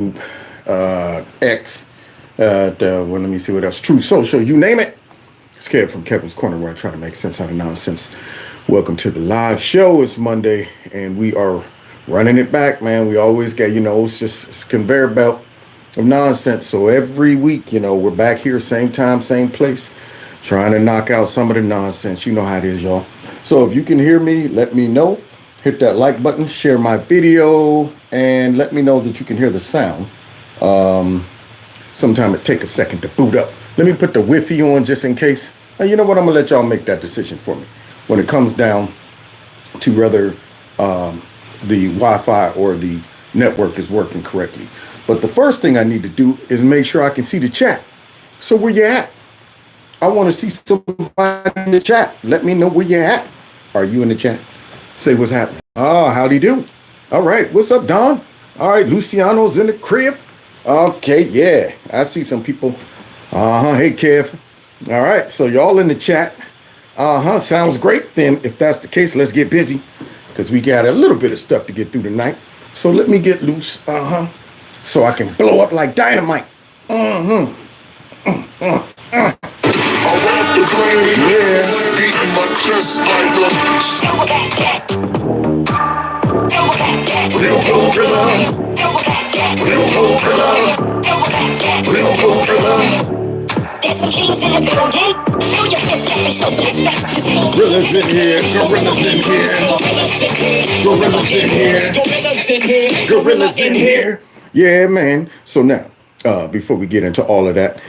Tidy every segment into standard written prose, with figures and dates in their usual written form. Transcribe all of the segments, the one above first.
X, well, let me see what else. True Social, you name it. It's Kev from Kevin's Corner, where I try to make sense out of nonsense. Welcome to the live show. It's Monday, and we are running it back, man. We always get, it's a conveyor belt of nonsense. So every week, we're back here, same time, same place, trying to knock out some of the nonsense. You know how it is, y'all. So if you can hear me, let me know. Hit that like button, share my video, and let me know that you can hear the sound. Sometime it take a second to boot up. Let me put the Wi-Fi on just in case. You know what? I'm gonna let y'all make that decision for me when it comes down to whether the Wi-Fi or the network is working correctly. But the first thing I need to do is make sure I can see the chat. So where you at? I want to see somebody in the chat. Let me know where you at. Are you in the chat? Say what's happening. Oh, howdy do. All right, what's up, Don? All right, Luciano's in the crib. Okay, yeah, I see some people. Hey, Kev. All right, so y'all in the chat. Sounds great. Then if that's the case, let's get busy because we got a little bit of stuff to get through tonight. So let me get loose. So I can blow up like dynamite. Around the train, yeah. Beating my chest like real gorilla. Real gorilla. Real gorilla. There's some kings in the building. Feel your fist up and show some respect. Gorillas in here. Gorillas in here. Gorillas in here. Gorillas in here. Gorillas in here. Yeah, man. So now, before we get into all of that,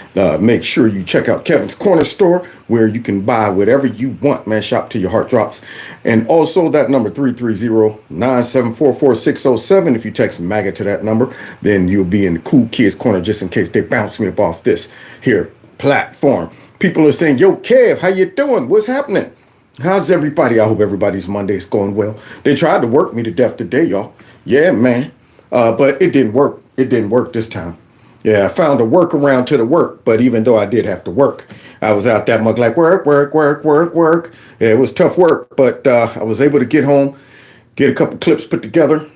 make sure you check out Kevin's Corner Store where you can buy whatever you want, man. Shop till your heart drops. And also that number 330-974-4607. If you text MAGA to that number, then you'll be in the cool kids corner just in case they bounce me up off this here platform. People are saying, yo, Kev, how you doing? What's happening? How's everybody? I hope everybody's Monday's going well. They tried to work me to death today, y'all. Yeah, man. But it didn't work. It didn't work this time. Yeah, I found a workaround to the work, but even though I did have to work, I was out that mug like work. Yeah, it was tough work, but I was able to get home, get a couple clips put together,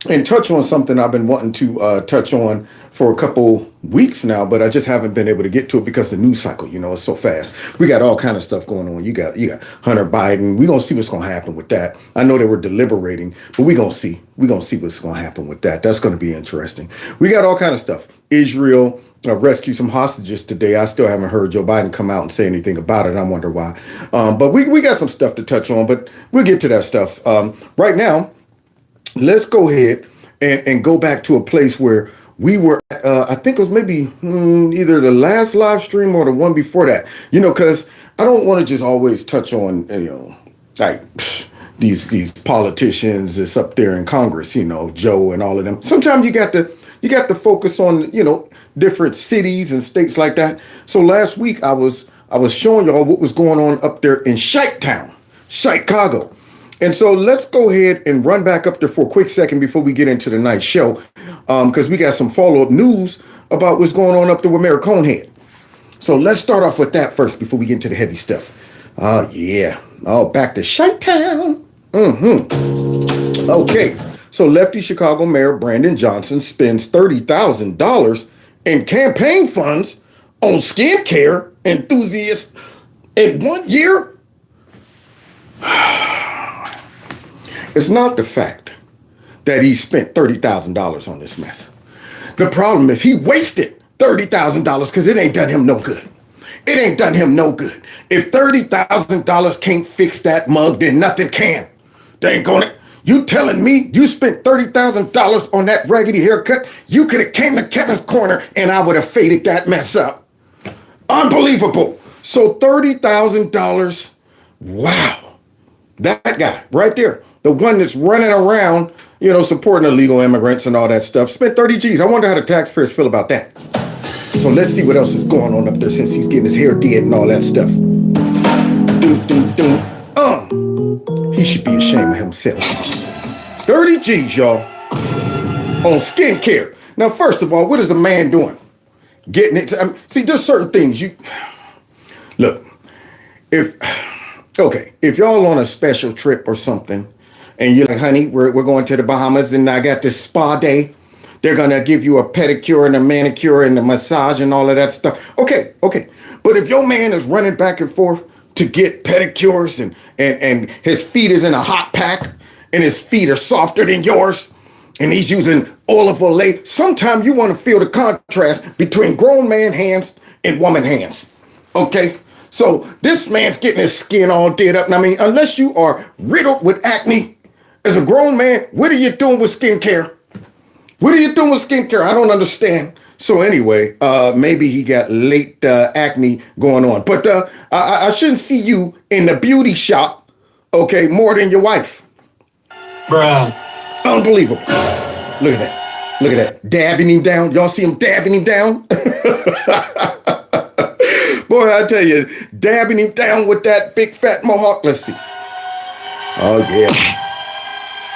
and touch on something I've been wanting to touch on for a couple weeks now, but I just haven't been able to get to it because the news cycle, is so fast. We got all kind of stuff going on. You got Hunter Biden. We're going to see what's going to happen with that. I know they were deliberating, but we're going to see. We're going to see what's going to happen with that. That's going to be interesting. We got all kind of stuff. Israel rescued some hostages today. I still haven't heard Joe Biden come out and say anything about it. I wonder why. But we got some stuff to touch on, but we'll get to that stuff. Right now, let's go ahead and go back to a place where we were, I think it was maybe either the last live stream or the one before that, because I don't want to just always touch on, like these politicians that's up there in Congress, Joe and all of them. Sometimes you got to focus on, different cities and states like that. So last week I was showing y'all what was going on up there in Town, Chicago. And so let's go ahead and run back up there for a quick second before we get into the night show, because we got some follow-up news about what's going on up there with Mayor Conehead. So let's start off with that first before we get into the heavy stuff. Yeah. Back to Chi-Town. Okay. So Lefty Chicago Mayor Brandon Johnson spends $30,000 in campaign funds on skincare enthusiasts in 1 year. It's not the fact that he spent $30,000 on this mess. The problem is he wasted $30,000 because it ain't done him no good. It ain't done him no good. If $30,000 can't fix that mug, then nothing can. They ain't gonna. You telling me you spent $30,000 on that raggedy haircut? You could have came to Kevin's Corner and I would have faded that mess up. Unbelievable. So $30,000. Wow. That guy right there. The one that's running around, supporting illegal immigrants and all that stuff, spent 30 G's. I wonder how the taxpayers feel about that. So let's see what else is going on up there since he's getting his hair did and all that stuff. He should be ashamed of himself. 30 G's, y'all, on skincare. Now, first of all, what is the man doing? Getting it. See, there's certain things you look. If y'all on a special trip or something, and you're like, honey, we're going to the Bahamas, and I got this spa day. They're going to give you a pedicure and a manicure and a massage and all of that stuff. Okay, okay. But if your man is running back and forth to get pedicures and his feet is in a hot pack and his feet are softer than yours and he's using olive oil, sometimes you want to feel the contrast between grown man hands and woman hands. Okay? So this man's getting his skin all dead up. And I mean, unless you are riddled with acne as a grown man, what are you doing with skincare? What are you doing with skincare? I don't understand. So anyway, maybe he got late acne going on. But I shouldn't see you in the beauty shop, okay, more than your wife. Bruh. Unbelievable. Look at that. Look at that. Dabbing him down. Y'all see him dabbing him down? Boy, I tell you, dabbing him down with that big fat mohawk. Let's see. Oh,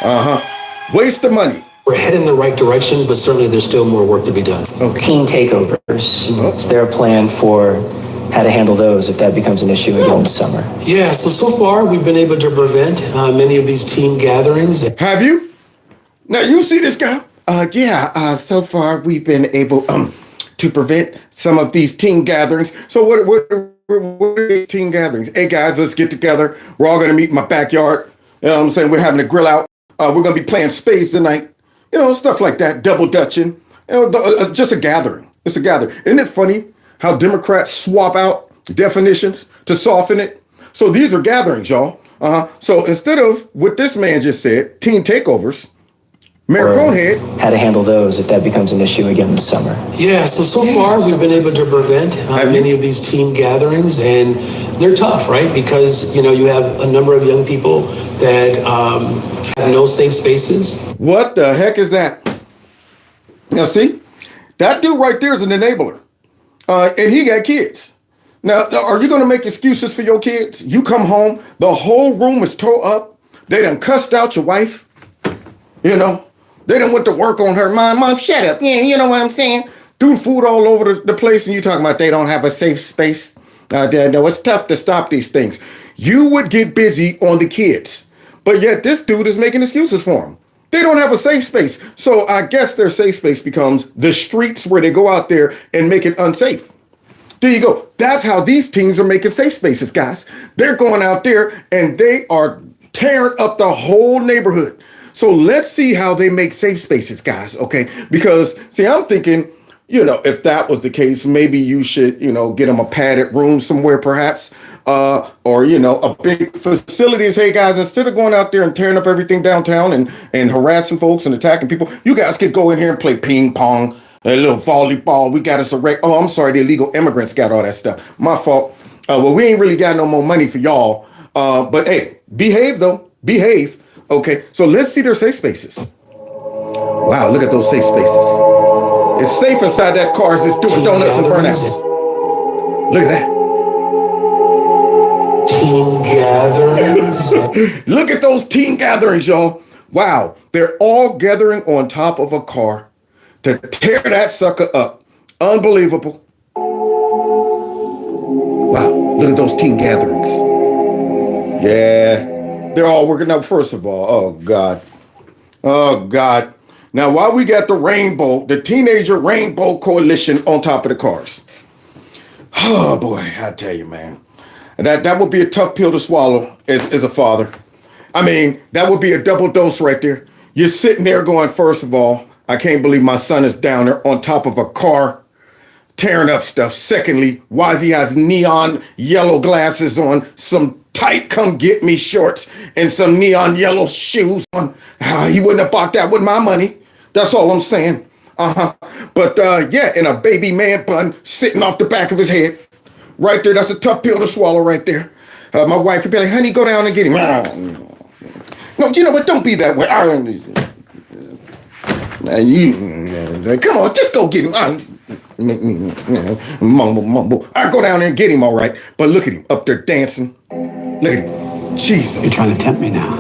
yeah. Waste of money. We're heading in the right direction, but certainly there's still more work to be done. Okay. Teen takeovers. Is there a plan for how to handle those if that becomes an issue again this summer? Yeah, so far we've been able to prevent many of these teen gatherings. Have you? Now you see this guy? So far we've been able to prevent some of these teen gatherings. So what are these teen gatherings? Hey guys, let's get together. We're all gonna meet in my backyard. You know what I'm saying? We're having a grill out. We're gonna be playing spades tonight. You know, stuff like that, double dutching, just a gathering. It's a gathering. Isn't it funny how Democrats swap out definitions to soften it? So these are gatherings, y'all. So instead of what this man just said, teen takeovers, Mayor Conehead. How to handle those if that becomes an issue again this summer? Yeah, so far we've been able to prevent many of these teen gatherings, and they're tough, right? Because, you have a number of young people that have no safe spaces. What the heck is that? Now, see, that dude right there is an enabler, and he got kids. Now, are you going to make excuses for your kids? You come home, the whole room is tore up. They done cussed out your wife, They done went to work on her. Mom, shut up. Yeah, you know what I'm saying? Threw food all over the place, and you talking about they don't have a safe space. No, it's tough to stop these things. You would get busy on the kids, but yet this dude is making excuses for them. They don't have a safe space. So I guess their safe space becomes the streets where they go out there and make it unsafe. There you go. That's how these teens are making safe spaces, guys. They're going out there and they are tearing up the whole neighborhood. So let's see how they make safe spaces, guys, okay? Because, see, I'm thinking, if that was the case, maybe you should, get them a padded room somewhere perhaps, or, a big facility. Hey, guys, instead of going out there and tearing up everything downtown and harassing folks and attacking people, you guys could go in here and play ping pong, a little volleyball. We got us I'm sorry, the illegal immigrants got all that stuff. My fault. Well, we ain't really got no more money for y'all. But, hey, behave, though. Behave. Okay, so let's see their safe spaces. Wow, look at those safe spaces. It's safe inside that car as it's doing donuts and burnouts. Look at that. Teen gatherings. Look at those teen gatherings, y'all. Wow, they're all gathering on top of a car to tear that sucker up. Unbelievable. Wow, look at those teen gatherings. Yeah. They're all working out, first of all. Oh, God. Oh, God. Now, while we got the Teenager Rainbow Coalition on top of the cars. Oh, boy, I tell you, man. That would be a tough pill to swallow as a father. I mean, that would be a double dose right there. You're sitting there going, first of all, I can't believe my son is down there on top of a car tearing up stuff. Secondly, why he has neon yellow glasses on, some tight come get me shorts and some neon yellow shoes on. He wouldn't have bought that with my money. That's all I'm saying. But in a baby man bun sitting off the back of his head. Right there, that's a tough pill to swallow right there. My wife would be like, honey, go down and get him. No, you know what? Don't be that way. Come on, just go get him. Mumble. I go down there and get him, all right. But look at him up there dancing. Look at him. Jeez. You're trying to tempt me now.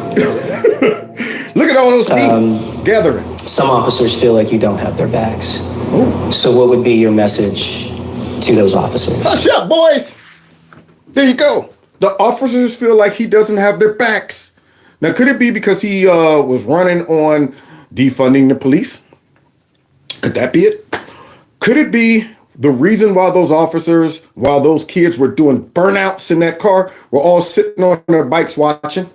Look at all those teams gathering. Some officers feel like you don't have their backs. Oh. So what would be your message to those officers? Hush up, boys. There you go. The officers feel like he doesn't have their backs. Now, could it be because he was running on defunding the police? Could that be it? Could it be the reason why those officers, while those kids were doing burnouts in that car, were all sitting on their bikes watching?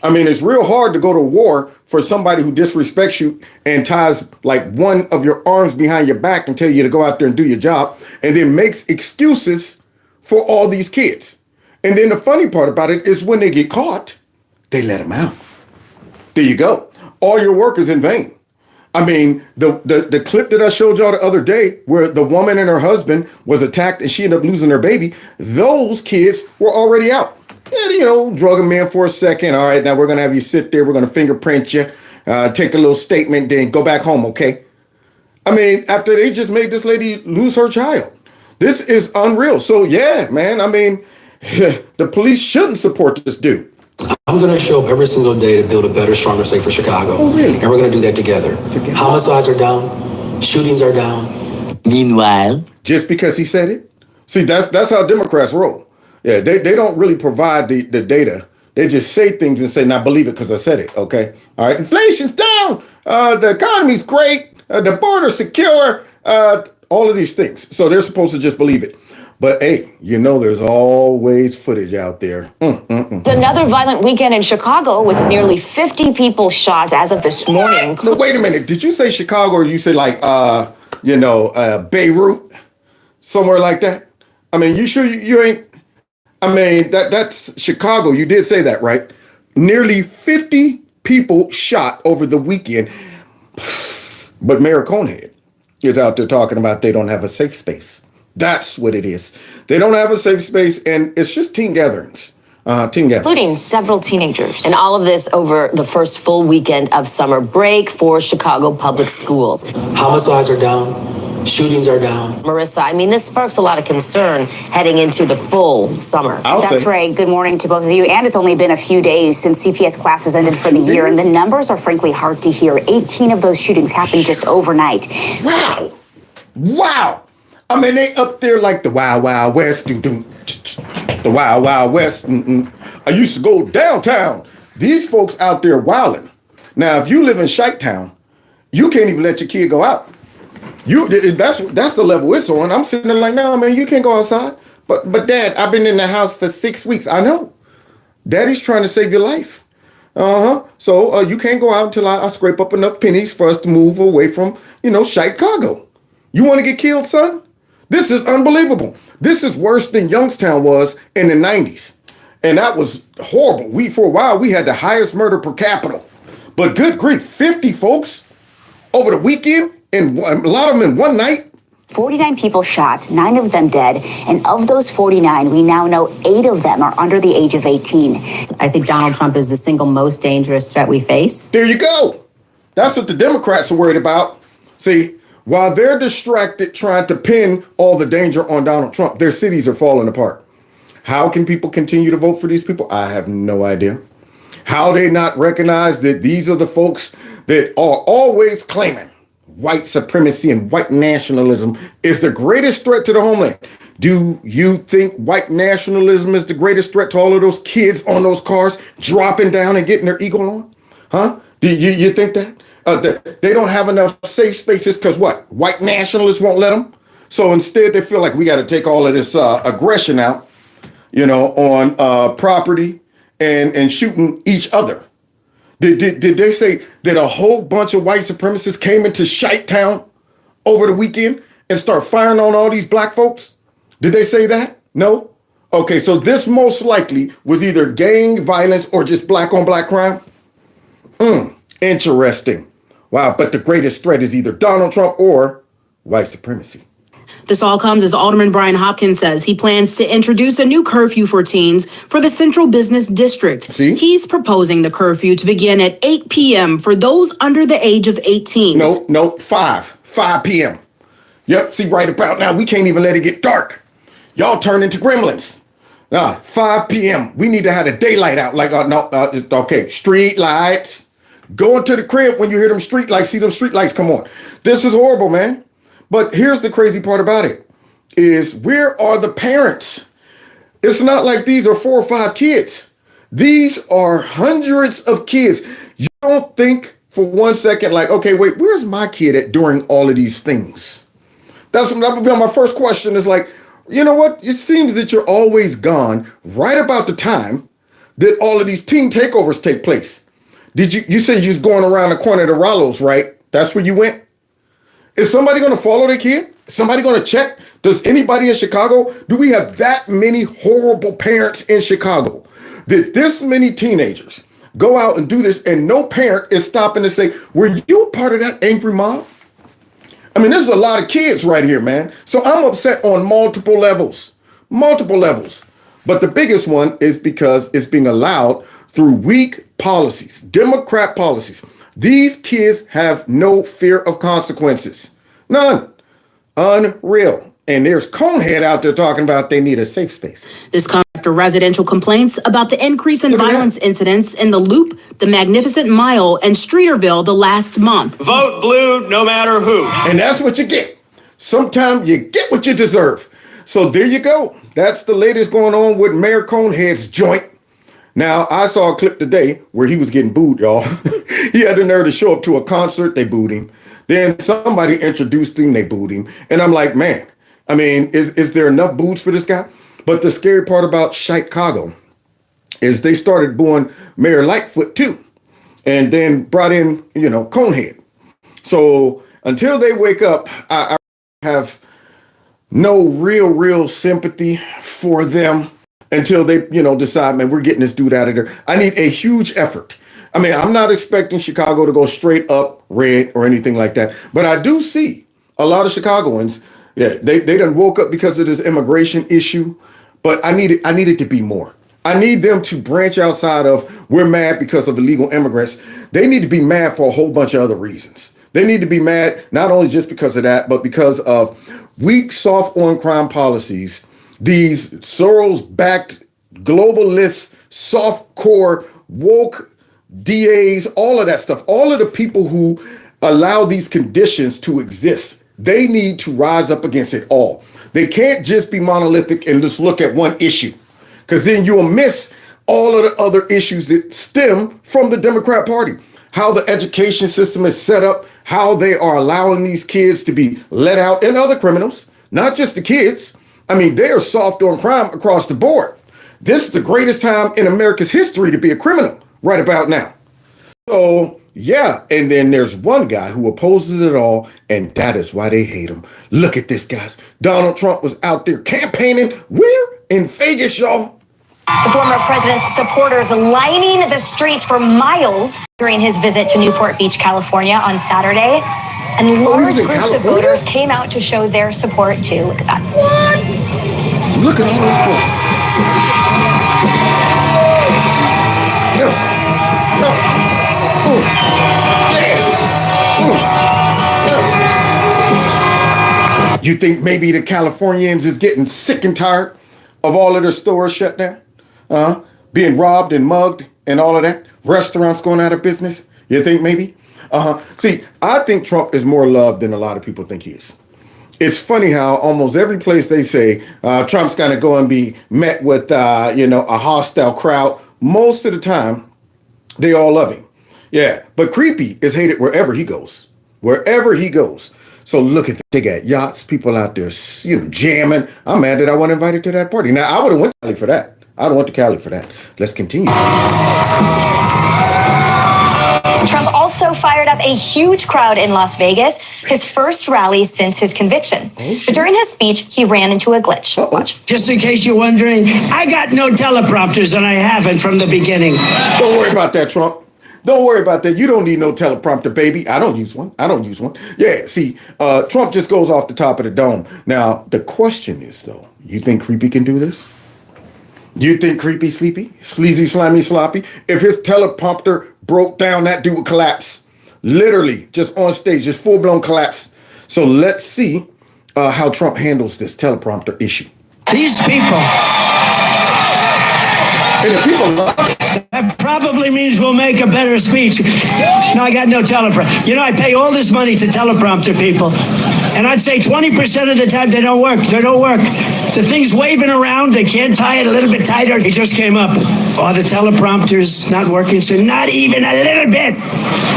I mean, it's real hard to go to war for somebody who disrespects you and ties like one of your arms behind your back and tell you to go out there and do your job, and then makes excuses for all these kids. And then the funny part about it is when they get caught, they let them out. There you go. All your work is in vain. I mean, the clip that I showed y'all the other day where the woman and her husband was attacked and she ended up losing her baby, those kids were already out. And, you know, drug them in for a second. All right, now we're going to have you sit there. We're going to fingerprint you, take a little statement, then go back home, okay? I mean, after they just made this lady lose her child. This is unreal. So, yeah, man, I mean, the police shouldn't support this dude. I'm going to show up every single day to build a better, stronger, safer Chicago. Oh, really? And we're going to do that together. Homicides are down. Shootings are down. Meanwhile, Just because he said it? See, that's how Democrats roll. Yeah, they don't really provide the data. They just say things and say, now believe it because I said it, okay? All right, inflation's down. The economy's great. The border's secure. All of these things. So they're supposed to just believe it. But hey, you know there's always footage out there. It's another violent weekend in Chicago with nearly 50 people shot as of this morning. No, wait a minute. Did you say Chicago or you say like, Beirut? Somewhere like that? I mean, you sure you ain't? I mean, that's Chicago. You did say that, right? Nearly 50 people shot over the weekend. But Mayor Conehead is out there talking about they don't have a safe space. That's what it is. They don't have a safe space, and it's just teen gatherings. Including several teenagers. And all of this over the first full weekend of summer break for Chicago public schools. Homicides are down. Shootings are down. Marissa, I mean, this sparks a lot of concern heading into the full summer. That's right. Good morning to both of you. And it's only been a few days since CPS classes ended for the year. And the numbers are frankly hard to hear. 18 of those shootings happened just overnight. Wow. Wow. I mean, they up there like the Wild Wild West. The Wild Wild West. I used to go downtown. These folks out there wilding. Now, if you live in Shitetown, you can't even let your kid go out. That's the level it's on. I'm sitting there like, no, man, you can't go outside. But Dad, I've been in the house for 6 weeks. I know. Daddy's trying to save your life. So you can't go out until I scrape up enough pennies for us to move away from, Chicago. You want to get killed, son? This is unbelievable. This is worse than Youngstown was in the 90s. And that was horrible. For a while, we had the highest murder per capita. But good grief, 50 folks over the weekend, and a lot of them in one night. 49 people shot, 9 of them dead. And of those 49, we now know 8 of them are under the age of 18. I think Donald Trump is the single most dangerous threat we face. There you go. That's what the Democrats are worried about. See, while they're distracted trying to pin all the danger on Donald Trump, their cities are falling apart. How can people continue to vote for these people? I have no idea. How they not recognize that these are the folks that are always claiming white supremacy and white nationalism is the greatest threat to the homeland. Do you think white nationalism is the greatest threat to all of those kids on those cars dropping down and getting their ego on? Huh? Do you think that? They don't have enough safe spaces because what? White nationalists won't let them. So instead, they feel like we got to take all of this aggression out, on property and shooting each other. Did they say that a whole bunch of white supremacists came into Shitetown over the weekend and start firing on all these black folks? Did they say that? No? Okay, so this most likely was either gang violence or just black on black crime. Interesting. Wow, but the greatest threat is either Donald Trump or white supremacy. This all comes as Alderman Brian Hopkins says he plans to introduce a new curfew for teens for the Central Business District. See? He's proposing the curfew to begin at 8 p.m. for those under the age of 18. No, 5 p.m. Yep, see, right about now, we can't even let it get dark. Y'all turn into gremlins. 5 p.m. We need to have the daylight out. Okay, street lights. Go into the crib when you hear them street lights, see them street lights come on. This is horrible, man. But here's the crazy part about it is where are the parents? It's not like these are 4 or 5 kids. These are hundreds of kids. You don't think for 1 second, like, okay, wait, where's my kid at during all of these things? That would be my first question is like, you know what? It seems that you're always gone right about the time that all of these teen takeovers take place. You said you was going around the corner to Rollo's, right? That's where you went? Is somebody going to follow their kid? Is somebody going to check? Does anybody in Chicago, do we have that many horrible parents in Chicago that this many teenagers go out and do this and no parent is stopping to say, were you a part of that angry mob? I mean, there's a lot of kids right here, man. So I'm upset on multiple levels. But the biggest one is because it's being allowed through weak policies, Democrat policies. These kids have no fear of consequences. None. Unreal. And there's Conehead out there talking about they need a safe space. This comes after residential complaints about the increase in violence incidents in the Loop, the Magnificent Mile, and Streeterville the last month. Vote blue no matter who. And that's what you get. Sometimes you get what you deserve. So there you go. That's the latest going on with Mayor Conehead's joint. Now, I saw a clip today where he was getting booed, y'all. He had the nerve to show up to a concert, they booed him. Then somebody introduced him, they booed him. And I'm like, man, I mean, is there enough boos for this guy? But the scary part about Chicago is they started booing Mayor Lightfoot too. And then brought in, Conehead. So until they wake up, I have no real sympathy for them until they, decide, man, we're getting this dude out of there. I need a huge effort. I mean, I'm not expecting Chicago to go straight up red or anything like that. But I do see a lot of Chicagoans, they done woke up because of this immigration issue. But I need it to be more. I need them to branch outside of we're mad because of illegal immigrants. They need to be mad for a whole bunch of other reasons. They need to be mad not only just because of that, but because of weak, soft on crime policies, these Soros-backed, globalist, soft-core, woke DAs, all of that stuff, all of the people who allow these conditions to exist, they need to rise up against it all. They can't just be monolithic and just look at one issue, because then you'll miss all of the other issues that stem from the Democrat Party. How the education system is set up, how they are allowing these kids to be let out, and other criminals, not just the kids. I mean, they are soft on crime across the board. This is the greatest time in America's history to be a criminal right about now. So, yeah, and then there's one guy who opposes it all, and that is why they hate him. Look at this, guys. Donald Trump was out there campaigning. Where? In Vegas, y'all. The former president's supporters lining the streets for miles during his visit to Newport Beach, California on Saturday. And large groups of voters came out to show their support too. Look at that. What? Look at all those folks. You think maybe the Californians is getting sick and tired of all of their stores shut down? Being robbed and mugged and all of that? Restaurants going out of business? You think maybe? See, I think Trump is more loved than a lot of people think he is. It's funny how almost every place they say Trump's going to go and be met with, a hostile crowd. Most of the time, they all love him. Yeah, but Creepy is hated wherever he goes. Wherever he goes. So look at that. They got yachts, people out there, jamming. I'm mad that I wasn't invited to that party. Now, I would have went to Cali for that. I don't want to Cali for that. Let's continue. Trump also fired up a huge crowd in Las Vegas, his first rally since his conviction. But during his speech, he ran into a glitch. Watch. Just in case you're wondering, I got no teleprompters, and I haven't from the beginning. Don't worry about that, Trump. Don't worry about that. You don't need no teleprompter, baby. I don't use one. Yeah, see, Trump just goes off the top of the dome. Now, the question is, though, you think Creepy can do this? You think Creepy sleepy? Sleazy, slimy, sloppy? If his teleprompter broke down, that dude would collapse. Literally, just on stage, just full-blown collapse. So let's see how Trump handles this teleprompter issue. These people. And the people love it. That probably means we'll make a better speech. No, I got no teleprompter. I pay all this money to teleprompter people. And I'd say 20% of the time they don't work. The thing's waving around. They can't tie it a little bit tighter. It just came up. Are the teleprompters not working? So not even a little bit.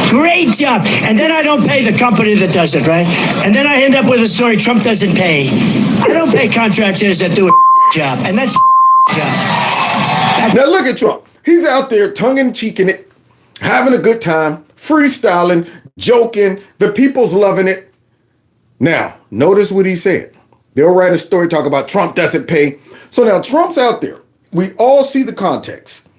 Great job. And then I don't pay the company that does it, right? And then I end up with a story Trump doesn't pay. I don't pay contractors that do a job. And that's job. Now look at Trump. He's out there tongue-in-cheeking it, having a good time, freestyling, joking. The people's loving it. Now, notice what he said. They'll write a story, talk about Trump doesn't pay. So now Trump's out there. We all see the context.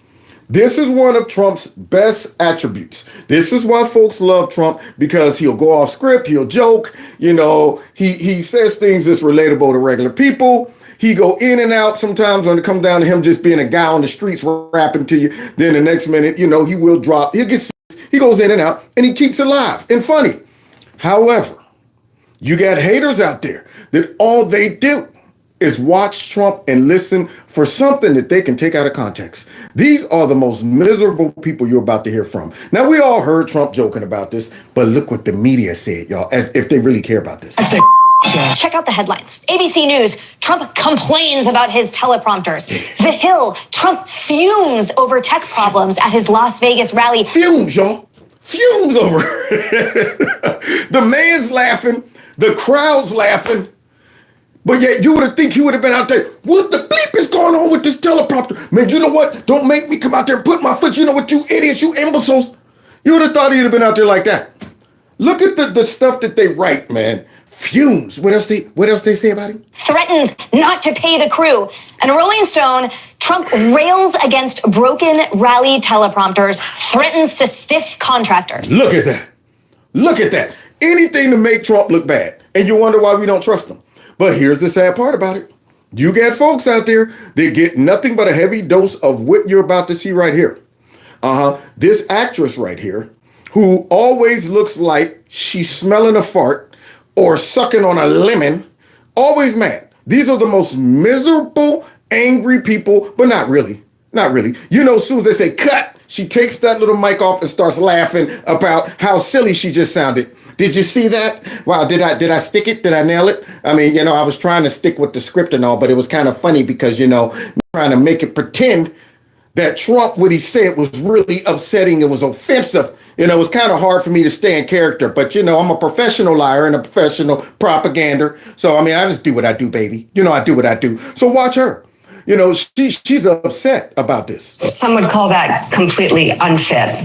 This is one of Trump's best attributes. This is why folks love Trump, because he'll go off script, he'll joke, he says things that's relatable to regular people. He go in and out sometimes when it comes down to him just being a guy on the streets rapping to you. Then the next minute, he will drop. He goes in and out, and he keeps it live and funny. However, you got haters out there that all they do is watch Trump and listen for something that they can take out of context. These are the most miserable people you're about to hear from. Now, we all heard Trump joking about this, but look what the media said, y'all, as if they really care about this. Check out the headlines. ABC News, Trump complains about his teleprompters. The Hill, Trump fumes over tech problems at his Las Vegas rally. Fumes, y'all. Fumes over. The man's laughing. The crowd's laughing. But yet you would think he would have been out there. What the bleep is going on with this teleprompter? Man, you know what? Don't make me come out there and put my foot. You know what, you idiots, you imbeciles. You would have thought he'd have been out there like that. Look at the stuff that they write, man. Fumes. What else they say about him? Threatens not to pay the crew. And Rolling Stone, Trump rails against broken rally teleprompters, threatens to stiff contractors. Look at that. Look at that. Anything to make Trump look bad. And you wonder why we don't trust him. But here's the sad part about it. You got folks out there that get nothing but a heavy dose of what you're about to see right here. This actress right here, who always looks like she's smelling a fart or sucking on a lemon, always mad. These are the most miserable, angry people, but not really. Not really. As soon as they say cut, she takes that little mic off and starts laughing about how silly she just sounded. Did you see that? Wow, did I stick it? Did I nail it? I mean, I was trying to stick with the script and all, but it was kind of funny because, trying to make it pretend that Trump, what he said was really upsetting. It was offensive. It was kind of hard for me to stay in character, but I'm a professional liar and a professional propagander. So, I just do what I do, baby. I do what I do. So watch her. She's upset about this. Some would call that completely unfit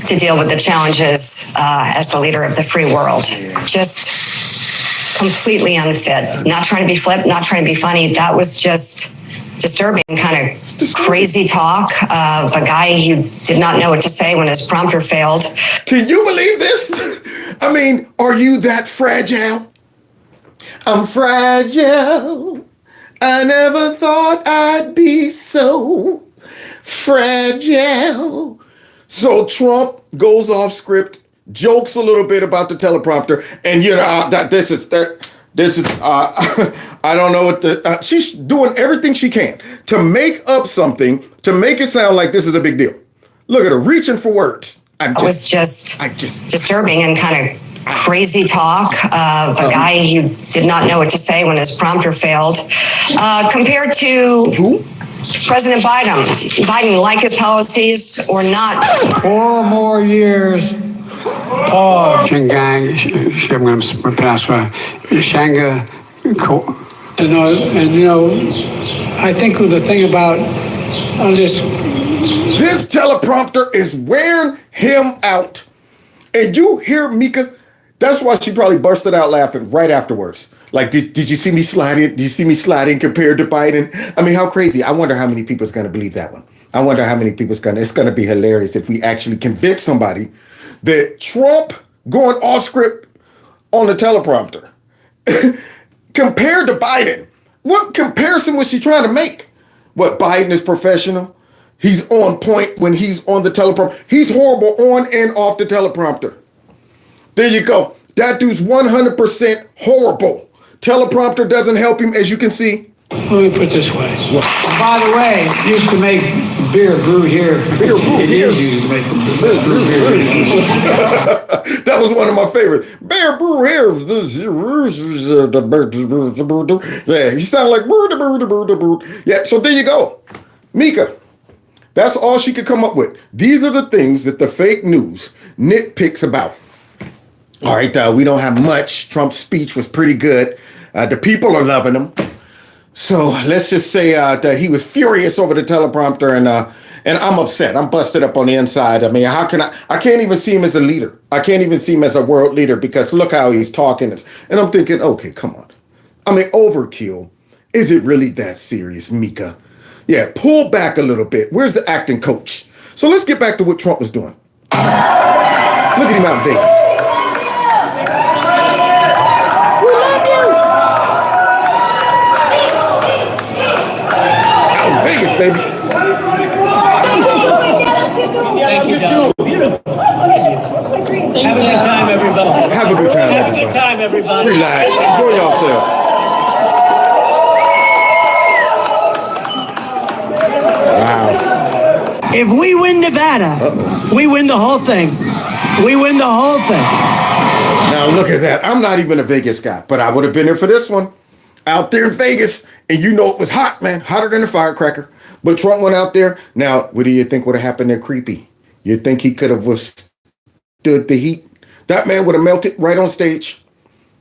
to deal with the challenges as the leader of the free world. Just completely unfit. Not trying to be flip, not trying to be funny. That was just disturbing, kind of crazy talk of a guy who did not know what to say when his prompter failed. Can you believe this? Are you that fragile? I'm fragile. I never thought I'd be so fragile. So Trump goes off script, jokes a little bit about the teleprompter, and I don't know what she's doing everything she can to make up something to make it sound like this is a big deal. Look at her reaching for words. It was just disturbing and kind of crazy talk of a guy who did not know what to say when his prompter failed, compared to who? President Biden. Biden, like his policies or not. 4 more years. Pause. Shingang, I'm going to pass Shanga. I think the thing about this teleprompter is wearing him out. And you hear Mika? That's why she probably busted out laughing right afterwards. Like, did you see me sliding? Did you see me sliding compared to Biden? How crazy. I wonder how many people is going to believe that one. I wonder how many people it's going to be hilarious if we actually convince somebody that Trump going off script on the teleprompter compared to Biden. What comparison was she trying to make? What, Biden is professional? He's on point when he's on the teleprompter. He's horrible on and off the teleprompter. There you go. That dude's 100% horrible. Teleprompter doesn't help him, as you can see. Let me put it this way. By the way, used to make beer brewed here. Beer brewed here. Used to make beer brewed here. That was one of my favorites. Beer brewed here. Yeah, he sounded like. Yeah, so there you go. Mika, That's all she could come up with. These are the things that the fake news nitpicks about. All right, we don't have much. Trump's speech was pretty good. The people are loving him. So let's just say that he was furious over the teleprompter, and I'm upset. I'm busted up on the inside. I mean, how can I can't even see him as a leader. I can't even see him as a world leader because look how he's talking. And I'm thinking, okay, come on. I mean, overkill. Is it really that serious, Mika? Yeah, pull back a little bit. Where's the acting coach? So let's get back to what Trump was doing. Look at him out in Vegas. We love you. Out in Vegas, baby. Thank you, Don. Beautiful. Have a good time, everybody. Have a good time, Have a good time, everybody. Relax. Enjoy yourselves. Wow. If we win Nevada, we win the whole thing. We win the whole thing. Now look at that. I'm not even a Vegas guy, but I would have been there for this one. Out there in Vegas, and you know it was hot, man. Hotter than a firecracker. But Trump went out there. Now, what do you think would have happened there, Creepy? You think he could have withstood the heat? That man would have melted right on stage.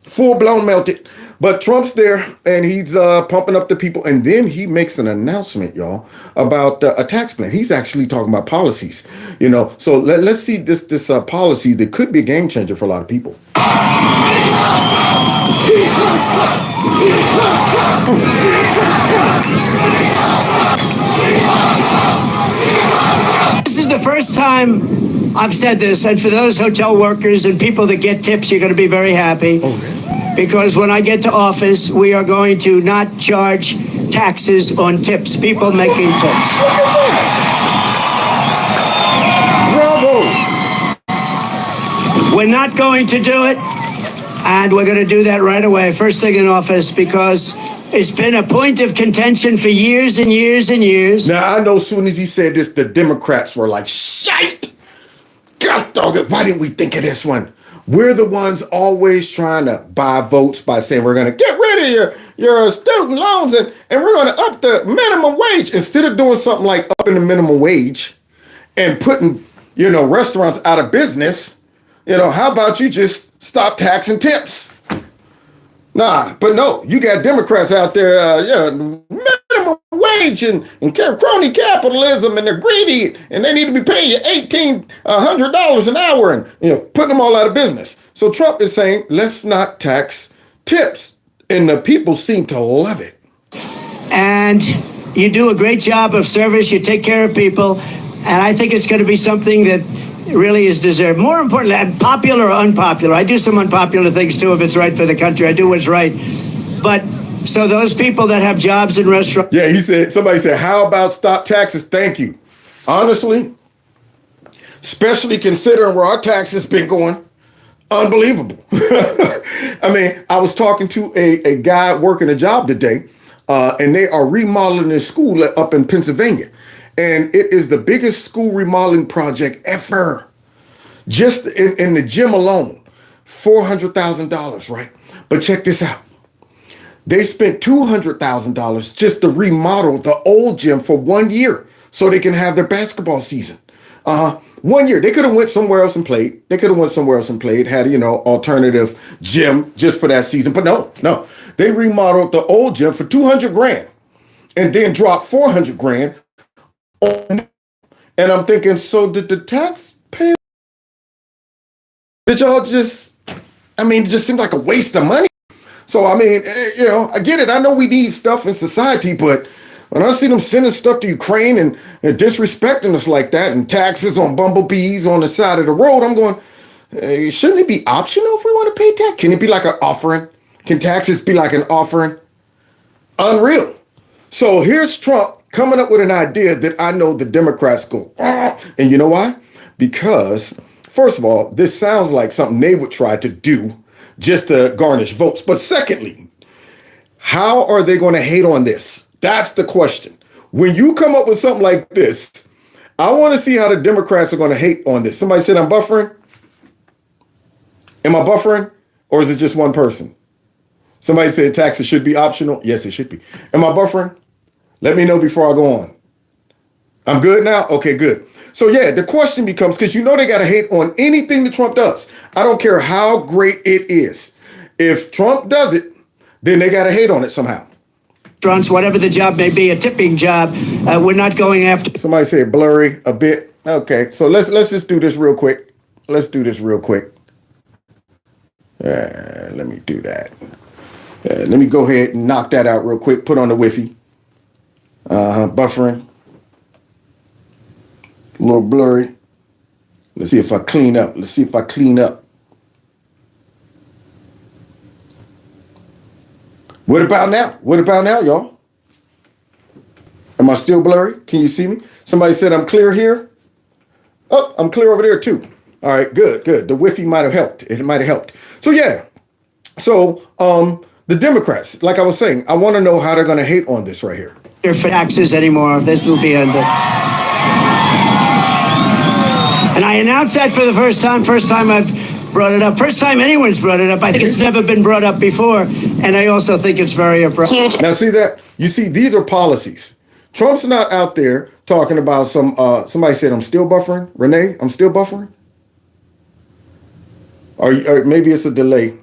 Full-blown melted. But Trump's there, and he's pumping up the people. And then he makes an announcement, y'all, about a tax plan. He's actually talking about policies, you know. So let's see this policy that could be a game changer for a lot of people. This is the first time I've said this, and for those hotel workers and people that get tips, you're going to be very happy. Because when I get to office, we are going to not charge taxes on tips, people making tips. Bravo! We're not going to do it, and we're going to do that right away, first thing in office, because it's been a point of contention for years and years and years. Now, I know as soon as he said this, the Democrats were like, shite! God dog it, why didn't we think of this one? We're the ones always trying to buy votes by saying we're going to get rid of your student loans and we're going to up the minimum wage. Instead of doing something like upping the minimum wage and putting, you know, restaurants out of business, you know, how about you just stop taxing tips? Nah, but no, you got Democrats out there, minimum wage and crony capitalism, and they're greedy, and they need to be paying you $1,800 an hour, and putting them all out of business. So Trump is saying, let's not tax tips, and the people seem to love it. And you do a great job of service. You take care of people, and I think it's going to be something that really is deserved. More importantly, popular or unpopular. I do some unpopular things too if it's right for the country. I do what's right. But so those people that have jobs in restaurants. Yeah, somebody said, how about stop taxes? Thank you. Honestly, especially considering where our taxes been going, unbelievable. I mean, I was talking to a guy working a job today, and they are remodeling their school up in Pennsylvania. And it is the biggest school remodeling project ever. Just in the gym alone, $400,000, right? But check this out. They spent $200,000 just to remodel the old gym for 1 year so they can have their basketball season. 1 year. They could have went somewhere else and played. Had, alternative gym just for that season. But no. They remodeled the old gym for $200,000 and then dropped $400,000. And I'm thinking, so did the taxpayer? Did y'all it just seemed like a waste of money. So, I mean, I get it. I know we need stuff in society, but when I see them sending stuff to Ukraine and disrespecting us like that and taxes on bumblebees on the side of the road, I'm going, hey, shouldn't it be optional if we want to pay tax? Can it be like an offering? Can taxes be like an offering? Unreal. So here's Trump coming up with an idea that I know the Democrats go, and you know why? Because, first of all, this sounds like something they would try to do just to garnish votes. But secondly, how are they going to hate on this? That's the question. When you come up with something like this, I want to see how the Democrats are going to hate on this. Somebody said I'm buffering. Am I buffering? Or is it just one person? Somebody said taxes should be optional. Yes, it should be. Am I buffering? Let me know before I go on. I'm good now? Okay, good. So yeah, the question becomes, because you know they got to hate on anything that Trump does. I don't care how great it is. If Trump does it, then they got to hate on it somehow. Whatever the job may be, a tipping job, we're not going after. Somebody said blurry a bit. Okay, so let's just do this real quick. Let's do this real quick. Let me do that. Let me go ahead and knock that out real quick. Put on the Wi-Fi. Buffering. A little blurry. Let's see if I clean up. What about now, y'all? Am I still blurry? Can you see me? Somebody said I'm clear here. Oh, I'm clear over there too. All right, good. The Wi-Fi might have helped. It might have helped. So yeah. So the Democrats, like I was saying, I want to know how they're going to hate on this right here. For taxes anymore. This will be under. And I announced that for the first time I've brought it up. First time anyone's brought it up. I think it's never been brought up before. And I also think it's very appropriate. Huge. Now see that? You see, these are policies. Trump's not out there talking about somebody said, I'm still buffering. Renee, I'm still buffering. Or maybe it's a delay,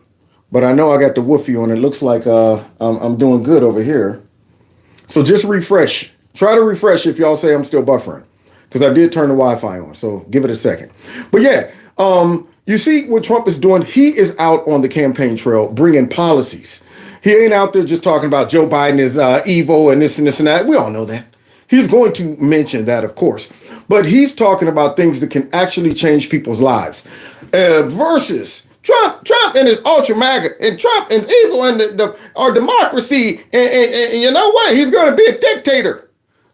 but I know I got the woofy on. It looks like I'm doing good over here. So just refresh. Try to refresh if y'all say I'm still buffering, because I did turn the Wi-Fi on. So give it a second. But yeah, you see what Trump is doing? He is out on the campaign trail bringing policies. He ain't out there just talking about Joe Biden is evil and this and this and that. We all know that. He's going to mention that, of course. But he's talking about things that can actually change people's lives. Versus Trump and his ultra MAGA, and Trump and evil and our democracy. And you know what? He's going to be a dictator.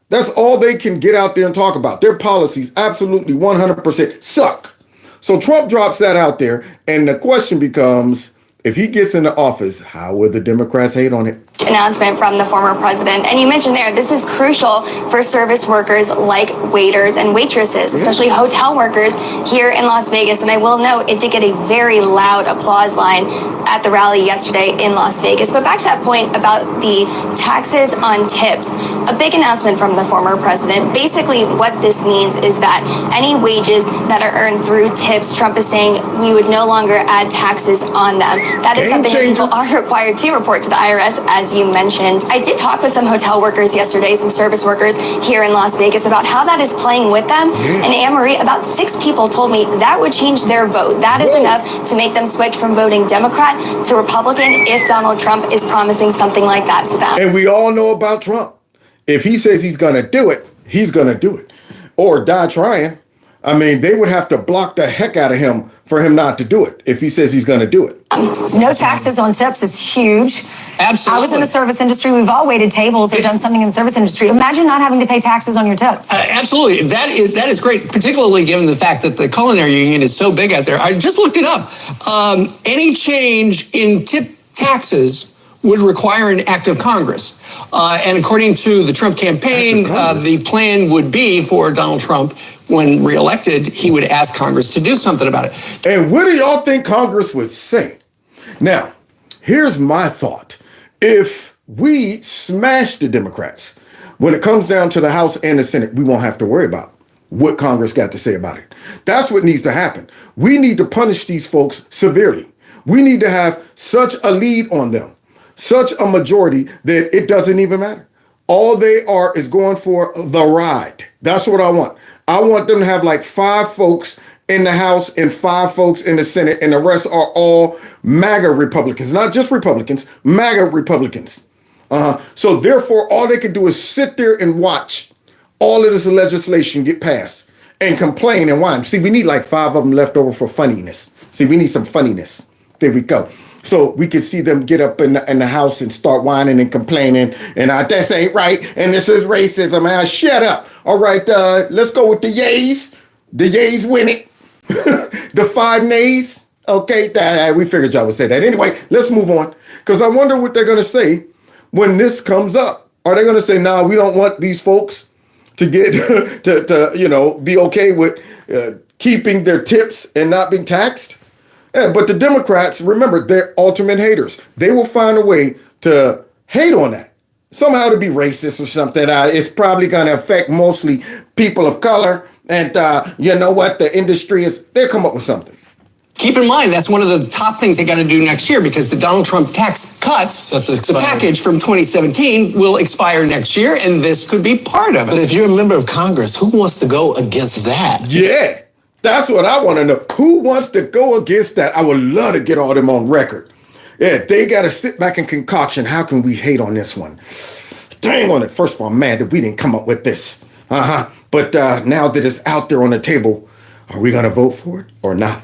That's all they can get out there and talk about. Their policies absolutely 100% suck. So Trump drops that out there. And the question becomes, if he gets into office, how will the Democrats hate on it? Announcement from the former president. And you mentioned there, this is crucial for service workers like waiters and waitresses, especially hotel workers here in Las Vegas. And I will note, it did get a very loud applause line at the rally yesterday in Las Vegas. But back to that point about the taxes on tips, a big announcement from the former president. Basically, what this means is that any wages that are earned through tips, Trump is saying we would no longer add taxes on them. That is something that people are required to report to the IRS, as you mentioned. I did talk with some hotel workers yesterday, some service workers here in Las Vegas, about how that is playing with them. And Anne-Marie, about 6 people told me that would change their vote. That is enough to make them switch from voting Democrat to Republican if Donald Trump is promising something like that to them. And we all know about Trump. If he says he's going to do it, he's going to do it. Or die trying. I mean, they would have to block the heck out of him for him not to do it if he says he's going to do it. No taxes on tips is huge. Absolutely. I was in the service industry. We've all waited tables or done something in the service industry. Imagine not having to pay taxes on your tips. Absolutely. That is great, particularly given the fact that the culinary union is so big out there. I just looked it up. Any change in tip taxes would require an act of Congress. And according to the Trump campaign, the plan would be for Donald Trump, when reelected, he would ask Congress to do something about it. And what do y'all think Congress would say? Now, here's my thought. If we smash the Democrats, when it comes down to the House and the Senate, we won't have to worry about what Congress got to say about it. That's what needs to happen. We need to punish these folks severely. We need to have such a lead on them, such a majority that it doesn't even matter. All they are is going for the ride. That's what I want. I want them to have like 5 folks in the House and 5 folks in the Senate, and the rest are all MAGA Republicans, not just Republicans, MAGA Republicans. So therefore, all they can do is sit there and watch all of this legislation get passed and complain and whine. See, we need like 5 of them left over for funniness. See, we need some funniness. There we go. So we can see them get up in the House and start whining and complaining. And this ain't right. And this is racism. Shut up. All right, let's go with the yays. The yays win it. The 5 nays. Okay, we figured y'all would say that. Anyway, let's move on. Because I wonder what they're going to say when this comes up. Are they going to say, no, we don't want these folks to get, to be okay with keeping their tips and not being taxed? Yeah, but the Democrats, remember, they're ultimate haters. They will find a way to hate on that somehow to be racist or something. It's probably going to affect mostly people of color. And you know what? The industry they'll come up with something. Keep in mind, that's one of the top things they got to do next year because the Donald Trump tax cuts, the package from 2017, will expire next year, and this could be part of it. But if you're a member of Congress, who wants to go against that? Yeah, that's what I want to know. Who wants to go against that? I would love to get all them on record. Yeah, they got to sit back and concoction. How can we hate on this one? Dang on it. First of all, I'm mad that we didn't come up with this. But now that it's out there on the table, are we going to vote for it or not?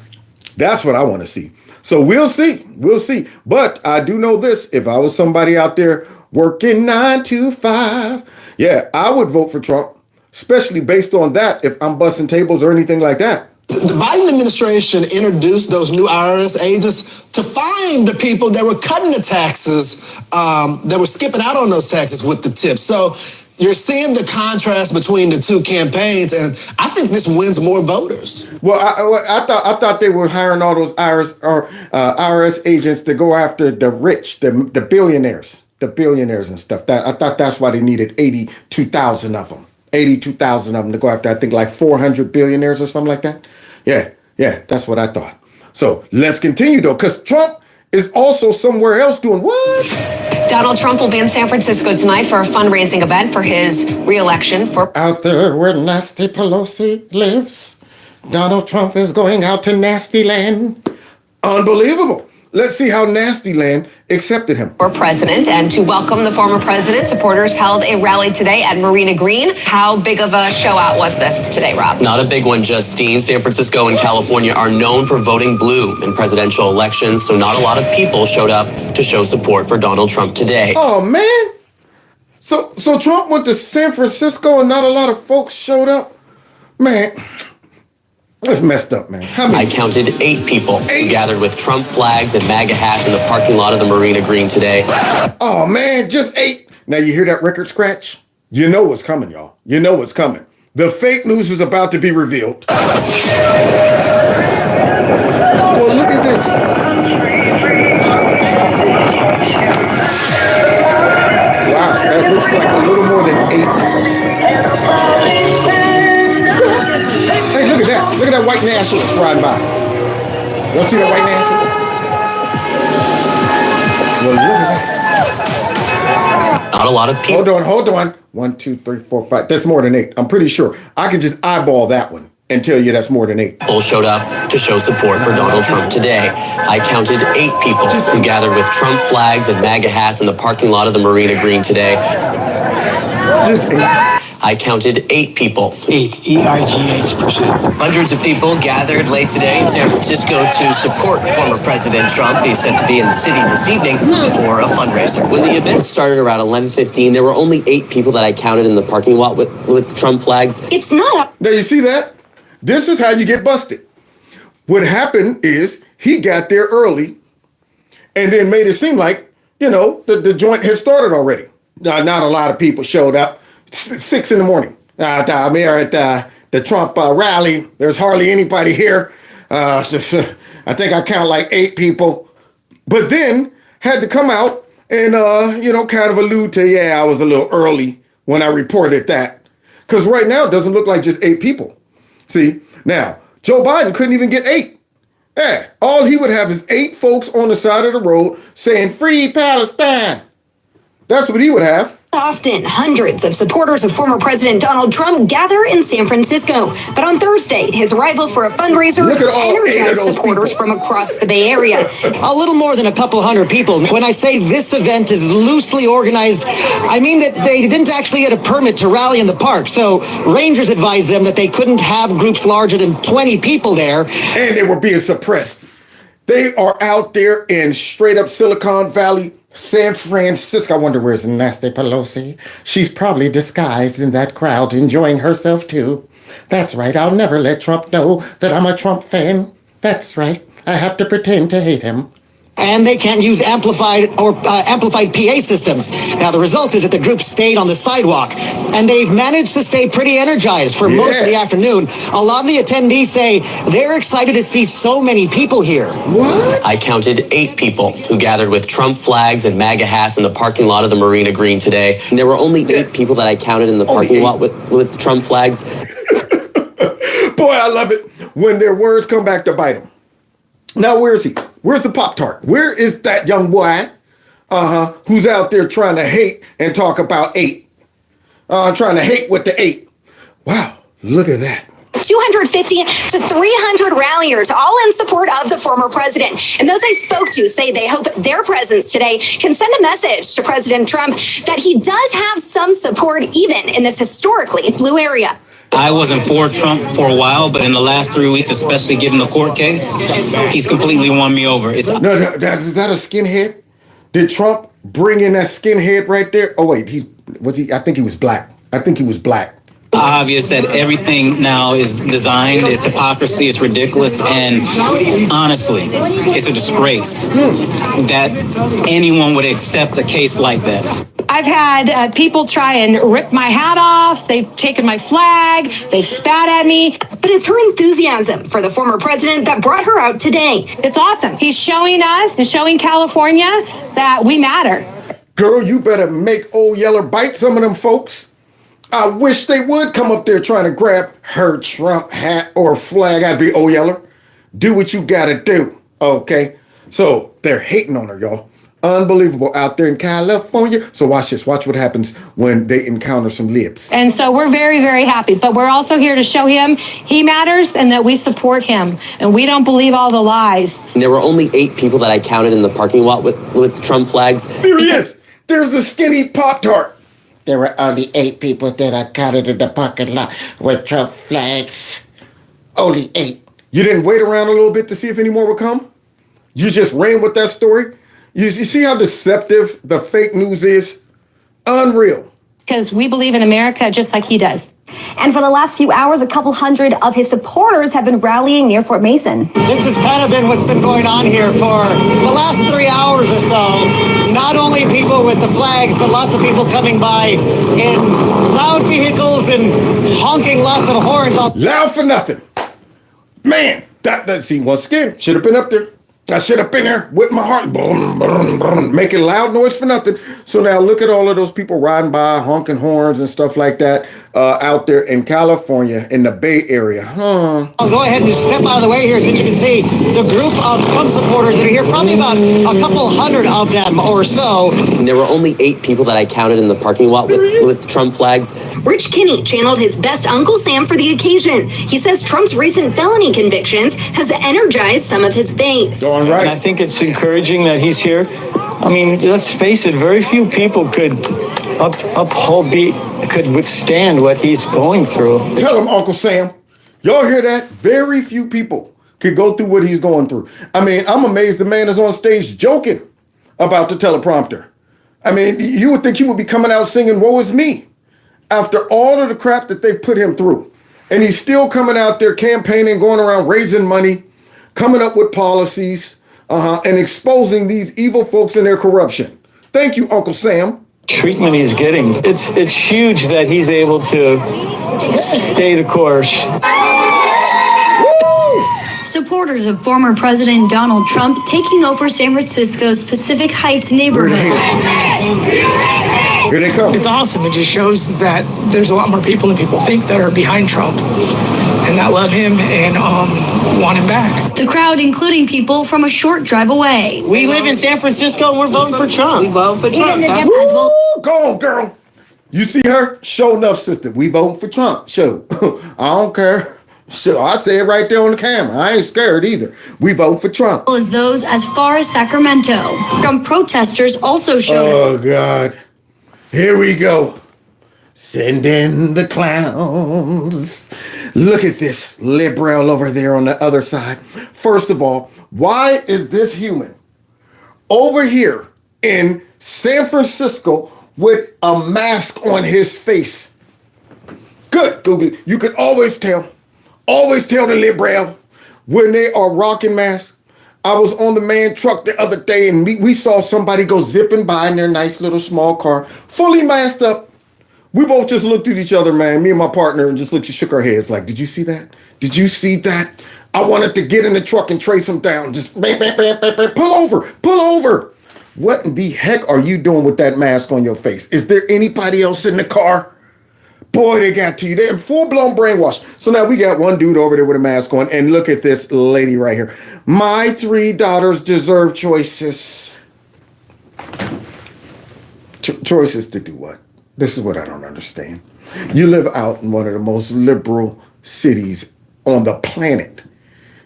That's what I want to see. So we'll see. We'll see. But I do know this. If I was somebody out there working 9 to 5, yeah, I would vote for Trump, especially based on that if I'm busting tables or anything like that. The Biden administration introduced those new IRS agents to find the people that were cutting the taxes, that were skipping out on those taxes with the tips. So you're seeing the contrast between the two campaigns, and I think this wins more voters. Well, I thought they were hiring all those IRS agents to go after the rich, the billionaires and stuff. I thought that's why they needed 82,000 of them. 82,000 of them to go after, I think, like 400 billionaires or something like that. Yeah, that's what I thought. So let's continue, though, because Trump is also somewhere else doing what? Donald Trump will be in San Francisco tonight for a fundraising event for his re-election. Out there where Nasty Pelosi lives, Donald Trump is going out to Nasty Land. Unbelievable. Let's see how Nasty Land accepted him. For president, and to welcome the former president, supporters held a rally today at Marina Green. How big of a show out was this today, Rob? Not a big one, Justine. San Francisco and California are known for voting blue in presidential elections, so not a lot of people showed up to show support for Donald Trump today. Oh, man. So Trump went to San Francisco and not a lot of folks showed up? Man. That's messed up, man. How many? I counted 8 people who gathered with Trump flags and MAGA hats in the parking lot of the Marina Green today. Oh, man, just 8. Now, you hear that record scratch? You know what's coming, y'all. You know what's coming. The fake news is about to be revealed. Well, look at this. Wow, that looks like a little more than 8. Hey, look at that. Look at that white nationalist riding by. Y'all see that white nationalist? Well, look at that. Not a lot of people. Hold on. 1, 2, 3, 4, 5. That's more than 8. I'm pretty sure. I can just eyeball that one and tell you that's more than 8. People showed up to show support for Donald Trump today. I counted 8 people who gathered with Trump flags and MAGA hats in the parking lot of the Marina Green today. Just 8. I counted 8 people. 8, E-I-G-H%. Hundreds of people gathered late today in San Francisco to support former President Trump. He's set to be in the city this evening for a fundraiser. When the event started around 11:15, there were only 8 people that I counted in the parking lot with Trump flags. It's not. Now, you see that? This is how you get busted. What happened is he got there early and then made it seem like, the joint had started already. Not a lot of people showed up. 6 in the morning. I'm here at the Trump rally. There's hardly anybody here. I think I count like 8 people. But then had to come out and, kind of allude to, I was a little early when I reported that. Because right now it doesn't look like just 8 people. See, now, Joe Biden couldn't even get 8. Yeah, all he would have is 8 folks on the side of the road saying, "Free Palestine." That's what he would have. Often, hundreds of supporters of former President Donald Trump gather in San Francisco. But on Thursday, his arrival for a fundraiser energized supporters from across the Bay Area. A little more than a couple hundred people. When I say this event is loosely organized, I mean that they didn't actually get a permit to rally in the park. So rangers advised them that they couldn't have groups larger than 20 people there. And they were being suppressed. They are out there in straight up Silicon Valley, San Francisco. I wonder where's Nasty Pelosi. She's probably disguised in that crowd, enjoying herself too. That's right. I'll never let Trump know that I'm a Trump fan. That's right. I have to pretend to hate him. And they can't use amplified PA systems. Now, the result is that the group stayed on the sidewalk, and they've managed to stay pretty energized for most of the afternoon. A lot of the attendees say they're excited to see so many people here. What? I counted 8 people who gathered with Trump flags and MAGA hats in the parking lot of the Marina Green today. And there were only 8 people that I counted in the parking lot with Trump flags. Boy, I love it when their words come back to bite them. Now, where is he? Where's the Pop-Tart? Where is that young boy, who's out there trying to hate and talk about 8? Trying to hate with the 8. Wow, look at that. 250 to 300 ralliers, all in support of the former president. And those I spoke to say they hope their presence today can send a message to President Trump that he does have some support even in this historically blue area. I wasn't for Trump for a while, but in the last 3 weeks, especially given the court case, he's completely won me over. Is that a skinhead? Did Trump bring in that skinhead right there? Oh wait, I think he was black. Obvious that everything now is designed, it's hypocrisy, it's ridiculous, and honestly, it's a disgrace that anyone would accept a case like that. I've had people try and rip my hat off. They've taken my flag. They've spat at me. But it's her enthusiasm for the former president that brought her out today. It's awesome. He's showing us and showing California that we matter. Girl, you better make Old Yeller bite some of them folks. I wish they would come up there trying to grab her Trump hat or flag. I'd be Old Yeller. Do what you gotta do, okay? So they're hating on her, y'all. Unbelievable out there in California. So watch this. Watch what happens when they encounter some libs. And so we're very, very happy. But we're also here to show him he matters and that we support him. And we don't believe all the lies. And there were only 8 people that I counted in the parking lot with Trump flags. There he is. There's the skinny Pop-Tart. There were only 8 people that I counted in the parking lot with Trump flags. Only 8. You didn't wait around a little bit to see if any more would come? You just ran with that story? You see how deceptive the fake news is? Unreal. Because we believe in America just like he does. And for the last few hours, a couple hundred of his supporters have been rallying near Fort Mason. This has kind of been what's been going on here for the last 3 hours or so. Not only people with the flags, but lots of people coming by in loud vehicles and honking lots of horns. Loud for nothing. Man, that scene once again should have been up there. I should have been there with my heart making loud noise for nothing. So now look at all of those people riding by, honking horns and stuff like that out there in California, in the Bay Area. I'll go ahead and just step out of the way here so that you can see the group of Trump supporters that are here, probably about a couple hundred of them or so. And there were only 8 people that I counted in the parking lot with Trump flags. Rich Kinney channeled his best Uncle Sam for the occasion. He says Trump's recent felony convictions has energized some of his base. And I think it's encouraging that he's here. I mean, let's face it, very few people could withstand what he's going through. Tell him, Uncle Sam. Y'all hear that? Very few people could go through what he's going through. I mean, I'm amazed the man is on stage joking about the teleprompter. I mean, you would think he would be coming out singing "Woe is me" after all of the crap that they've put him through. And he's still coming out there campaigning, going around raising money, coming up with policies, and exposing these evil folks and their corruption. Thank you, Uncle Sam. Treatment he's getting. It's huge that he's able to stay the course. Supporters of former President Donald Trump taking over San Francisco's Pacific Heights neighborhood. Here they come. It's awesome. It just shows that there's a lot more people than people think that are behind Trump and that love him and want him back. The crowd, including people from a short drive away. We live in San Francisco and we're voting for Trump. We vote for Trump. Go on, girl. You see her? Show enough, sister. We voting for Trump. Show. I don't care. So I say it right there on the camera. I ain't scared either. We vote for Trump. As those as far as Sacramento. Trump protesters also showed. Oh, God. Here we go. Send in the clowns. Look at this liberal over there on the other side. First of all, why is this human over here in San Francisco with a mask on his face? Good, Google. You can always tell the liberal when they are rocking masks. I was on the man truck the other day and we saw somebody go zipping by in their nice little small car, fully masked up. We both just looked at each other, man, me and my partner, and just shook our heads like, did you see that? Did you see that? I wanted to get in the truck and trace him down. Just bam, bam, bam, bam, bam. Pull over. What in the heck are you doing with that mask on your face? Is there anybody else in the car? Boy, they got to you. They're full-blown brainwashed. So now we got one dude over there with a mask on, and look at this lady right here. My 3 daughters deserve choices. Choices to do what? This is what I don't understand. You live out in one of the most liberal cities on the planet.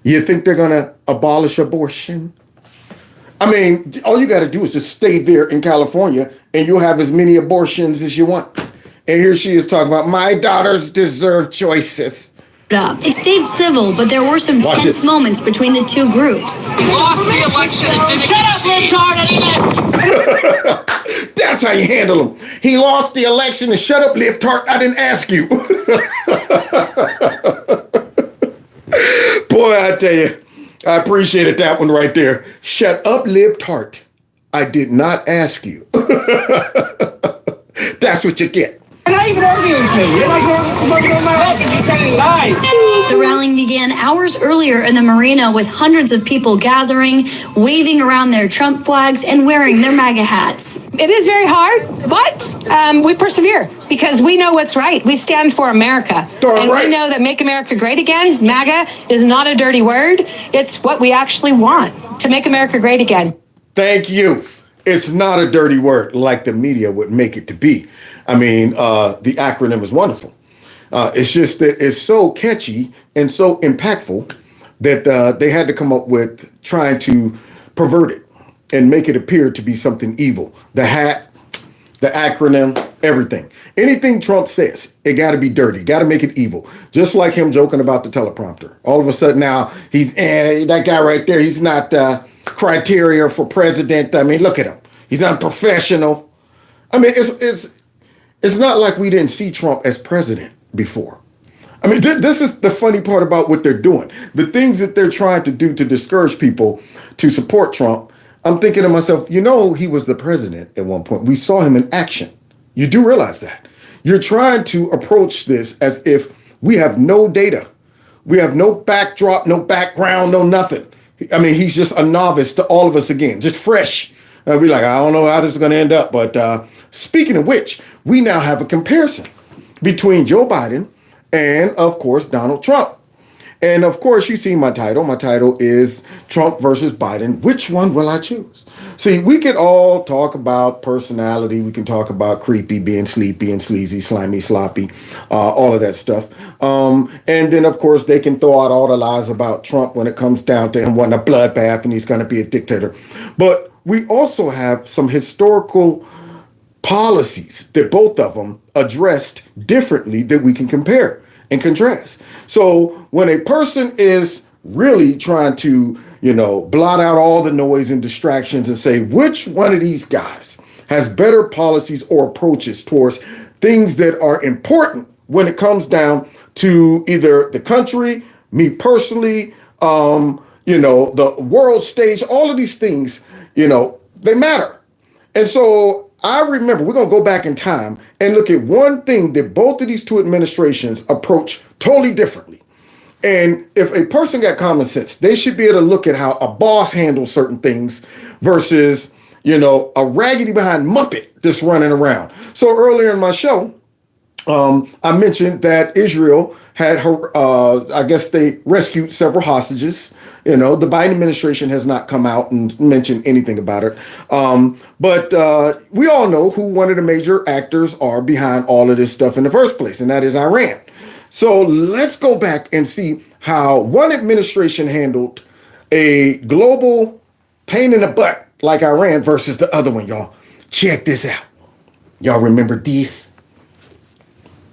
You think they're going to abolish abortion? I mean, all you got to do is just stay there in California and you'll have as many abortions as you want. And here she is talking about, my daughters deserve choices. It stayed civil, but there were some tense moments between the two groups. We lost the election. Shut up, libtard! I didn't ask you. That's how you handle him. He lost the election and shut up, libtard. I didn't ask you. Boy, I tell you, I appreciated that one right there. Shut up, libtard. I did not ask you. That's what you get. You're not even arguing with me. You're like going on my life and you're telling lies. The rallying began hours earlier in the marina with hundreds of people gathering, waving around their Trump flags and wearing their MAGA hats. It is very hard, but we persevere because we know what's right. We stand for America. And we know that Make America Great Again, MAGA, is not a dirty word. It's what we actually want, to make America great again. Thank you. It's not a dirty word like the media would make it to be. I mean, the acronym is wonderful. It's just that it's so catchy and so impactful that they had to come up with trying to pervert it and make it appear to be something evil. The hat, the acronym, everything. Anything Trump says, it got to be dirty, got to make it evil. Just like him joking about the teleprompter. All of a sudden now he's, that guy right there, he's not criteria for president. I mean, look at him. He's unprofessional. I mean, it's not like we didn't see Trump as president before. I mean, this is the funny part about what they're doing. The things that they're trying to do to discourage people to support Trump. I'm thinking to myself, he was the president at one point. We saw him in action. You do realize that. You're trying to approach this as if we have no data. We have no backdrop, no background, no nothing. I mean, he's just a novice to all of us again, just fresh. I'll be like, I don't know how this is going to end up. But speaking of which, we now have a comparison between Joe Biden and, of course, Donald Trump. And, of course, you see my title. My title is Trump versus Biden. Which one will I choose? See, we can all talk about personality. We can talk about creepy, being sleepy and sleazy, slimy, sloppy, all of that stuff. And then, of course, they can throw out all the lies about Trump when it comes down to him wanting a bloodbath and he's going to be a dictator. But we also have some historical policies that both of them addressed differently that we can compare and contrast. So when a person is really trying to, blot out all the noise and distractions and say, which one of these guys has better policies or approaches towards things that are important when it comes down to either the country, me personally, the world stage, all of these things, they matter. And so I remember, we're going to go back in time and look at one thing that both of these two administrations approach totally differently. And if a person got common sense, they should be able to look at how a boss handles certain things versus, a raggedy behind Muppet that's running around. So earlier in my show, I mentioned that Israel had I guess they rescued several hostages. The Biden administration has not come out and mentioned anything about it. But we all know who one of the major actors are behind all of this stuff in the first place, and that is Iran. So let's go back and see how one administration handled a global pain in the butt like Iran versus the other one, y'all. Check this out. Y'all remember these?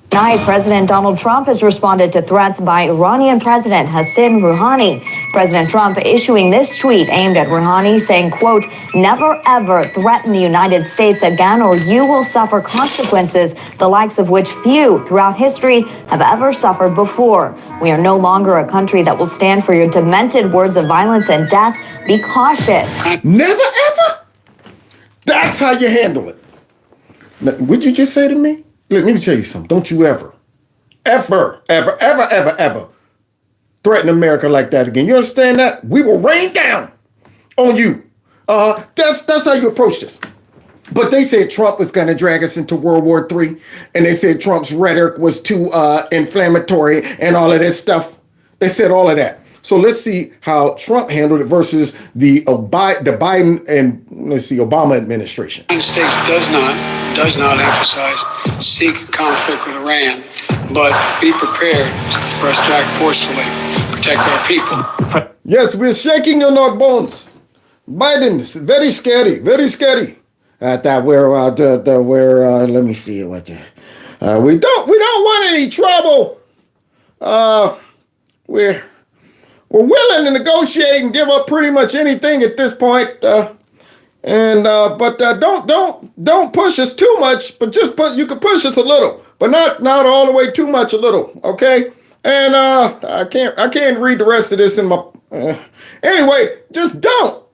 Tonight, President Donald Trump has responded to threats by Iranian President Hassan Rouhani. President Trump issuing this tweet aimed at Rouhani saying, quote, "Never ever threaten the United States again or you will suffer consequences the likes of which few throughout history have ever suffered before." "We are no longer a country that will stand for your demented words of violence and death. Be cautious." Never ever? That's how you handle it. Now, what'd you just say to me? Let me tell you something. Don't you ever threaten America like that again. You understand that? We will rain down on you. That's how you approach this. But they said Trump was going to drag us into World War III, and they said Trump's rhetoric was too inflammatory and all of this stuff. They said all of that. So let's see how Trump handled it versus the Biden and Obama administration. The United States does not emphasize seek conflict with Iran, but be prepared for us to act forcefully, protect our people. Yes, we're shaking in our bones. Biden, very scary, very scary. Let me see what we don't want any trouble. We're willing to negotiate and give up pretty much anything at this point. But don't push us too much. But you can push us a little, but not all the way too much. A little, okay? And I can't read the rest of this in my. Anyway, just don't.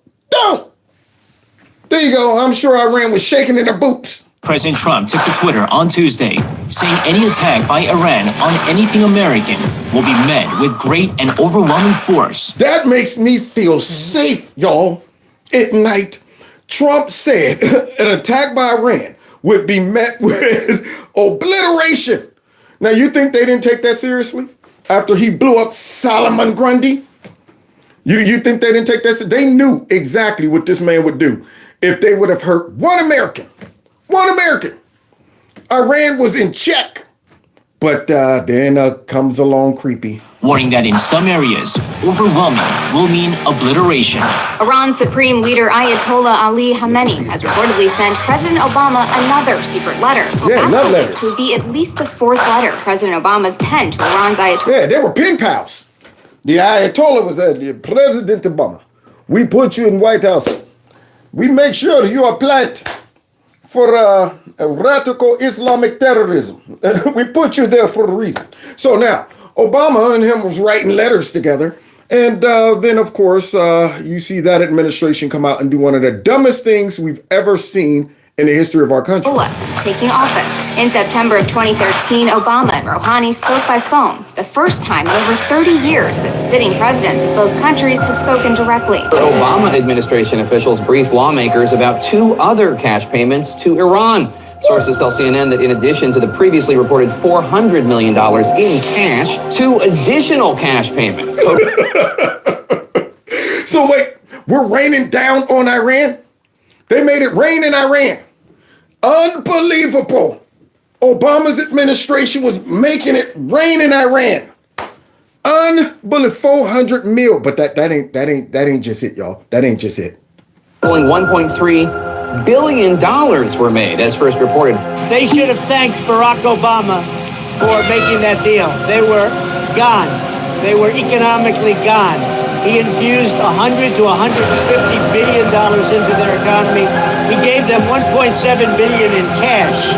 There you go. I'm sure Iran was shaking in their boots. President Trump took to Twitter on Tuesday, saying any attack by Iran on anything American will be met with great and overwhelming force. That makes me feel safe, y'all. At night, Trump said an attack by Iran would be met with obliteration. Now, you think they didn't take that seriously? After he blew up Solomon Grundy? You think they didn't take that seriously? They knew exactly what this man would do if they would have hurt one American. One American. Iran was in check. But then comes along creepy. Warning that in some areas, overwhelming will mean obliteration. Iran's Supreme Leader Ayatollah Ali Khamenei has reportedly sent President Obama another secret letter. Another letter. It would be at least the fourth letter President Obama's penned to Iran's Ayatollah. Yeah, they were pen pals. The Ayatollah was President Obama. We put you in White House. We make sure you are planted for radical Islamic terrorism. We put you there for a reason. So now, Obama and him was writing letters together. And then, of course, you see that administration come out and do one of the dumbest things we've ever seen in the history of our country. Since taking office. In September of 2013, Obama and Rouhani spoke by phone, the first time in over 30 years that the sitting presidents of both countries had spoken directly. Obama administration officials briefed lawmakers about two other cash payments to Iran. Sources tell CNN that in addition to the previously reported $400 million in cash, two additional cash payments. So wait, we're raining down on Iran? They made it rain in Iran. Unbelievable. Obama's administration was making it rain in Iran. Unbelievable. 400 mil. But that ain't just it, y'all. That ain't just it. Only $1.3 billion were made, as first reported. They should have thanked Barack Obama for making that deal. They were gone. They were economically gone. He infused $100 to $150 billion into their economy. He gave them $1.7 billion in cash,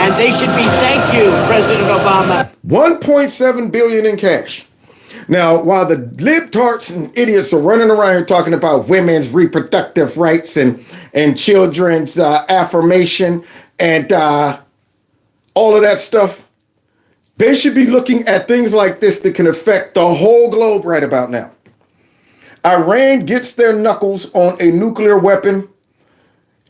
and they should be thank you, President Obama. $1.7 billion in cash. Now, while the libtards and idiots are running around here talking about women's reproductive rights and children's affirmation and all of that stuff, they should be looking at things like this that can affect the whole globe right about now. Iran gets their knuckles on a nuclear weapon.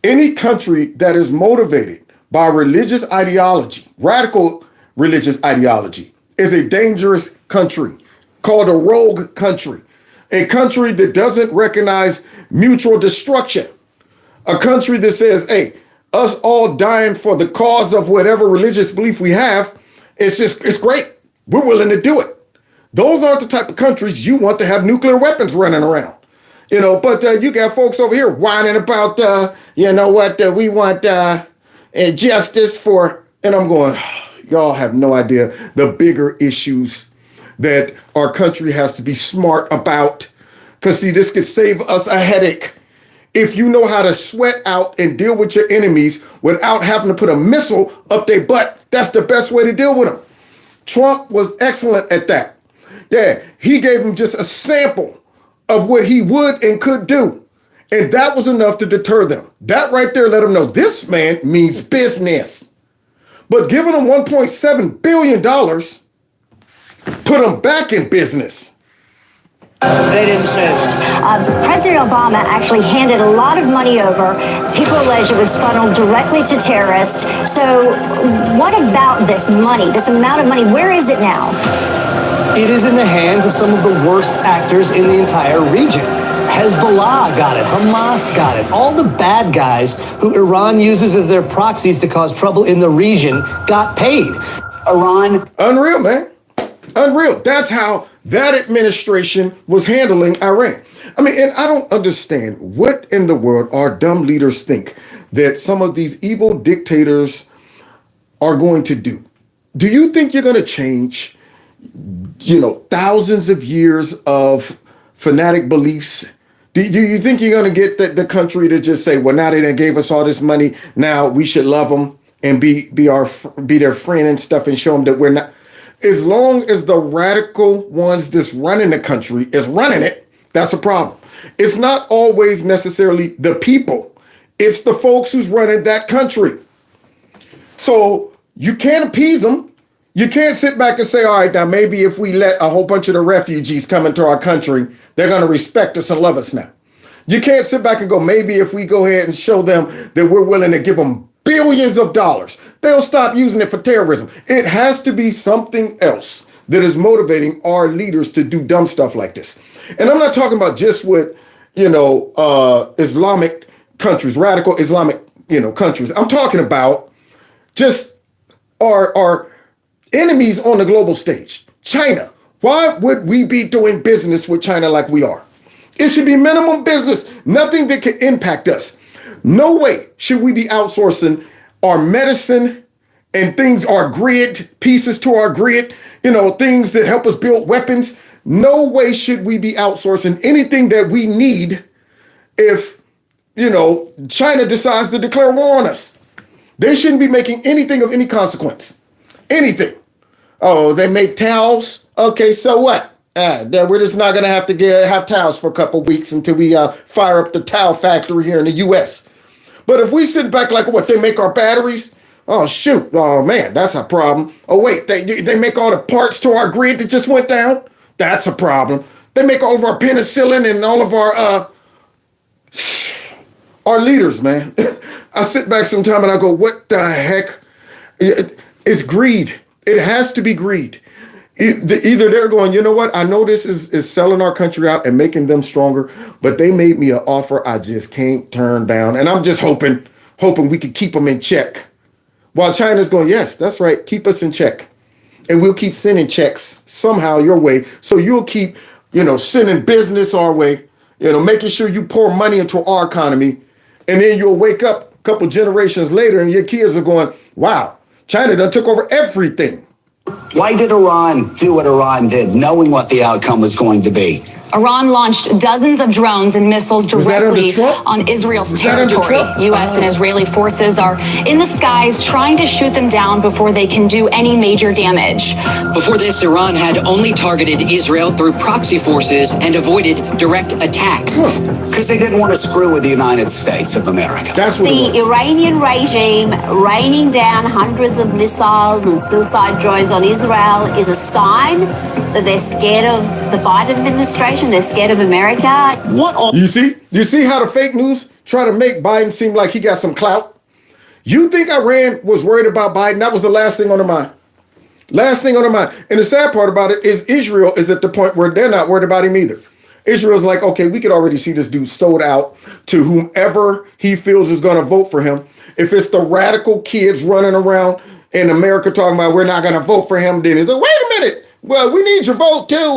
Any country that is motivated by religious ideology, radical religious ideology, is a dangerous country called a rogue country, a country that doesn't recognize mutual destruction, a country that says, hey, us all dying for the cause of whatever religious belief we have, it's great. We're willing to do it. Those aren't the type of countries you want to have nuclear weapons running around. But you got folks over here whining about, we want justice for, and I'm going, y'all have no idea the bigger issues that our country has to be smart about. Because, see, this could save us a headache. If you know how to sweat out and deal with your enemies without having to put a missile up their butt, that's the best way to deal with them. Trump was excellent at that. Yeah, he gave him just a sample of what he would and could do. And that was enough to deter them. That right there let them know this man means business. But giving them $1.7 billion put them back in business. They didn't say that. President Obama actually handed a lot of money over. People allege it was funneled directly to terrorists. So what about this money, this amount of money? Where is it now? It is in the hands of some of the worst actors in the entire region. Hezbollah got it, Hamas got it. All the bad guys who Iran uses as their proxies to cause trouble in the region got paid. Iran. Unreal, man. Unreal. That's how that administration was handling Iran. I mean, and I don't understand what in the world our dumb leaders think that some of these evil dictators are going to do. Do you think you're going to change, thousands of years of fanatic beliefs? Do you think you're going to get the country to just say, well, now they done gave us all this money, now we should love them and be their friend and stuff and show them that we're not? As long as the radical ones that's running the country is running it, that's a problem. It's not always necessarily the people. It's the folks who's running that country. So you can't appease them. You can't sit back and say, all right, now maybe if we let a whole bunch of the refugees come into our country, they're going to respect us and love us now. You can't sit back and go, maybe if we go ahead and show them that we're willing to give them billions of dollars, they'll stop using it for terrorism. It has to be something else that is motivating our leaders to do dumb stuff like this. And I'm not talking about just with, Islamic countries, radical Islamic, countries. I'm talking about just our enemies on the global stage. China. Why would we be doing business with China like we are? It should be minimum business, nothing that can impact us. No way should we be outsourcing our medicine and things, our grid, pieces to our grid, things that help us build weapons. No way should we be outsourcing anything that we need if, China decides to declare war on us. They shouldn't be making anything of any consequence. Anything. Oh, they make towels? Okay, so what? We're just not going to have towels for a couple weeks until we fire up the towel factory here in the U.S. But if we sit back like what, they make our batteries? Oh, shoot. Oh, man, that's a problem. Oh, wait, they make all the parts to our grid that just went down? That's a problem. They make all of our penicillin and all of our leaders, man. I sit back sometime and I go, what the heck? It's greed. It has to be greed. Either they're going, you know what? I know this is selling our country out and making them stronger, but they made me an offer I just can't turn down. And I'm just hoping we could keep them in check. While China's going, yes, that's right. Keep us in check. And we'll keep sending checks somehow your way. So you'll keep, sending business our way, making sure you pour money into our economy. And then you'll wake up a couple generations later and your kids are going, wow, China done took over everything. Why did Iran do what Iran did, knowing what the outcome was going to be? Iran launched dozens of drones and missiles directly on Israel's territory. U.S. and Israeli forces are in the skies trying to shoot them down before they can do any major damage. Before this, Iran had only targeted Israel through proxy forces and avoided direct attacks. Because they didn't want to screw with the United States of America. That's what the Iranian regime raining down hundreds of missiles and suicide drones on Israel is a sign that they're scared of the Biden administration. They're scared of America. You see how the fake news try to make Biden seem like he got some clout? You think Iran was worried about Biden? That was the last thing on their mind. Last thing on their mind. And the sad part about it is Israel is at the point where they're not worried about him either. Israel's like, okay, we could already see this dude sold out to whomever he feels is going to vote for him. If it's the radical kids running around in America talking about we're not going to vote for him, then it's like, wait a minute. Well, we need your vote too.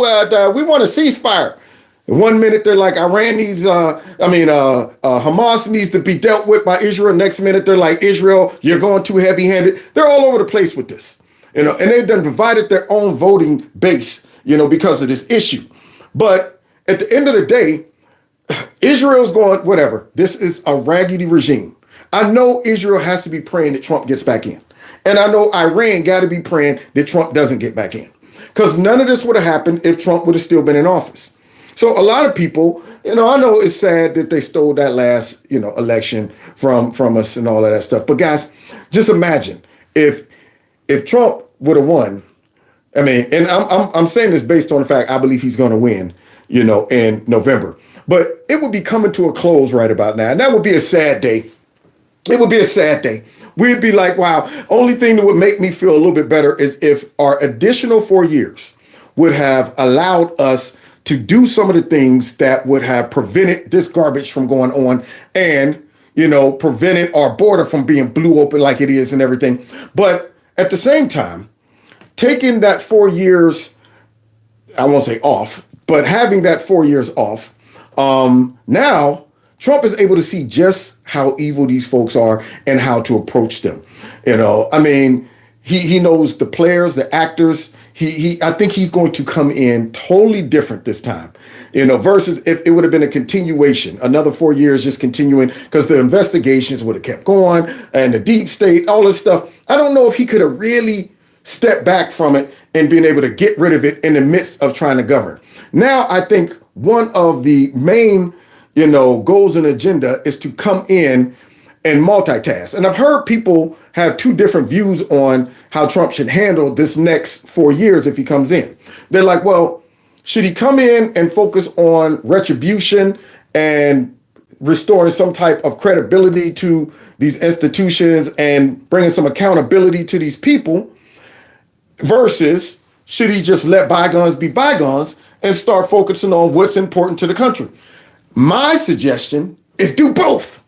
We want a ceasefire. 1 minute they're like Iran needs, Hamas needs to be dealt with by Israel. Next minute they're like, Israel, you're going too heavy-handed. They're all over the place with this, and they've done divided their own voting base, because of this issue. But at the end of the day, Israel's going, whatever. This is a raggedy regime. I know Israel has to be praying that Trump gets back in, and I know Iran got to be praying that Trump doesn't get back in. because none of this would have happened if Trump would have still been in office. So a lot of people, I know it's sad that they stole that last, election from us and all of that stuff. But guys, just imagine if Trump would have won. I mean, and I'm saying this based on the fact I believe he's going to win, in November. But it would be coming to a close right about now. And that would be a sad day. It would be a sad day. We'd be like, wow, only thing that would make me feel a little bit better is if our additional 4 years would have allowed us to do some of the things that would have prevented this garbage from going on and, prevented our border from being blew open like it is and everything. But at the same time, taking that 4 years, I won't say off, but having that 4 years off, now Trump is able to see just how evil these folks are and how to approach them. He knows the players, the actors. I think he's going to come in totally different this time, versus if it would have been a continuation, another 4 years just continuing, because the investigations would have kept going and the deep state, all this stuff. I don't know if he could have really stepped back from it and been able to get rid of it in the midst of trying to govern. Now, I think one of the main, goals and agenda is to come in and multitask. And I've heard people have two different views on how Trump should handle this next 4 years if he comes in. They're like, well, should he come in and focus on retribution and restoring some type of credibility to these institutions and bringing some accountability to these people? Versus, should he just let bygones be bygones and start focusing on what's important to the country? My suggestion is do both.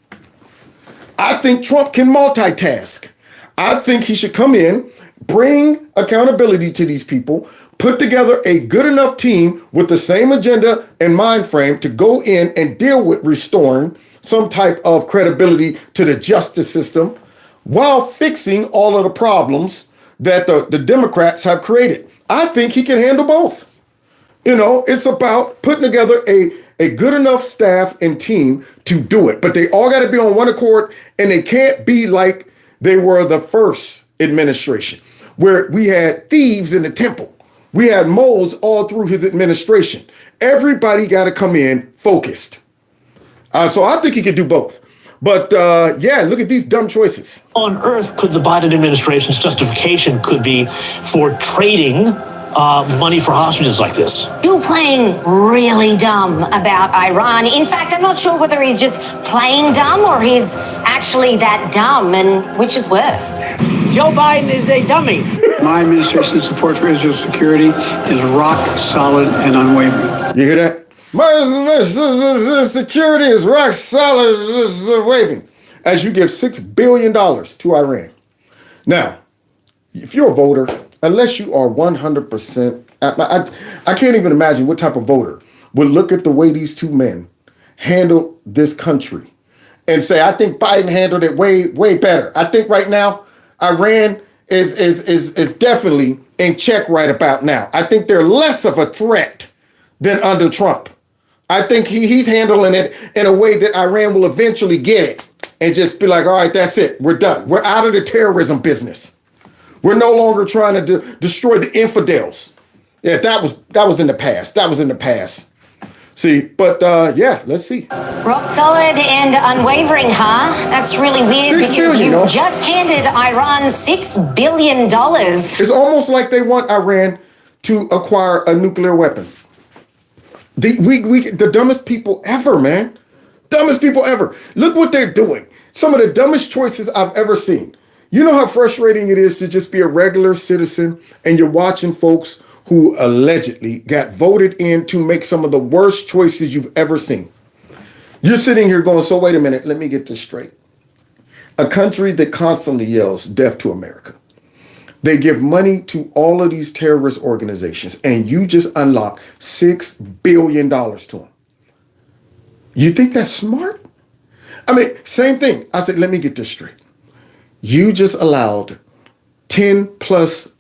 I think Trump can multitask. I think he should come in, bring accountability to these people, put together a good enough team with the same agenda and mind frame to go in and deal with restoring some type of credibility to the justice system while fixing all of the problems that the Democrats have created. I think he can handle both. It's about putting together a good enough staff and team to do it. But they all got to be on one accord, and they can't be like they were the first administration, where we had thieves in the temple. We had moles all through his administration. Everybody got to come in focused. So I think he could do both. But look at these dumb choices. On earth could the Biden administration's justification could be for trading money for hostages like this? Still playing really dumb about Iran. In fact, I'm not sure whether he's just playing dumb or he's actually that dumb, and which is worse. Joe Biden is a dummy. My administration's support for Israel's security is rock solid and unwavering. You hear that? My security is rock solid, waving. As you give $6 billion to Iran. Now, if you're a voter, unless you are 100%, I can't even imagine what type of voter would look at the way these two men handled this country and say, I think Biden handled it way, way better. I think right now, Iran is definitely in check right about now. I think they're less of a threat than under Trump. I think he's handling it in a way that Iran will eventually get it and just be like, all right, that's it. We're done. We're out of the terrorism business. We're no longer trying to destroy the infidels. Yeah, that was in the past. That was in the past. See, but let's see. Rock solid and unwavering, huh? That's really weird because you just handed Iran $6 billion. It's almost like they want Iran to acquire a nuclear weapon. The dumbest people ever, man. Dumbest people ever. Look what they're doing. Some of the dumbest choices I've ever seen. You know how frustrating it is to just be a regular citizen and you're watching folks who allegedly got voted in to make some of the worst choices you've ever seen. You're sitting here going, so wait a minute, let me get this straight. A country that constantly yells death to America. They give money to all of these terrorist organizations, and you just unlock $6 billion to them. You think that's smart? I mean, same thing. I said, let me get this straight. You just allowed 10 plus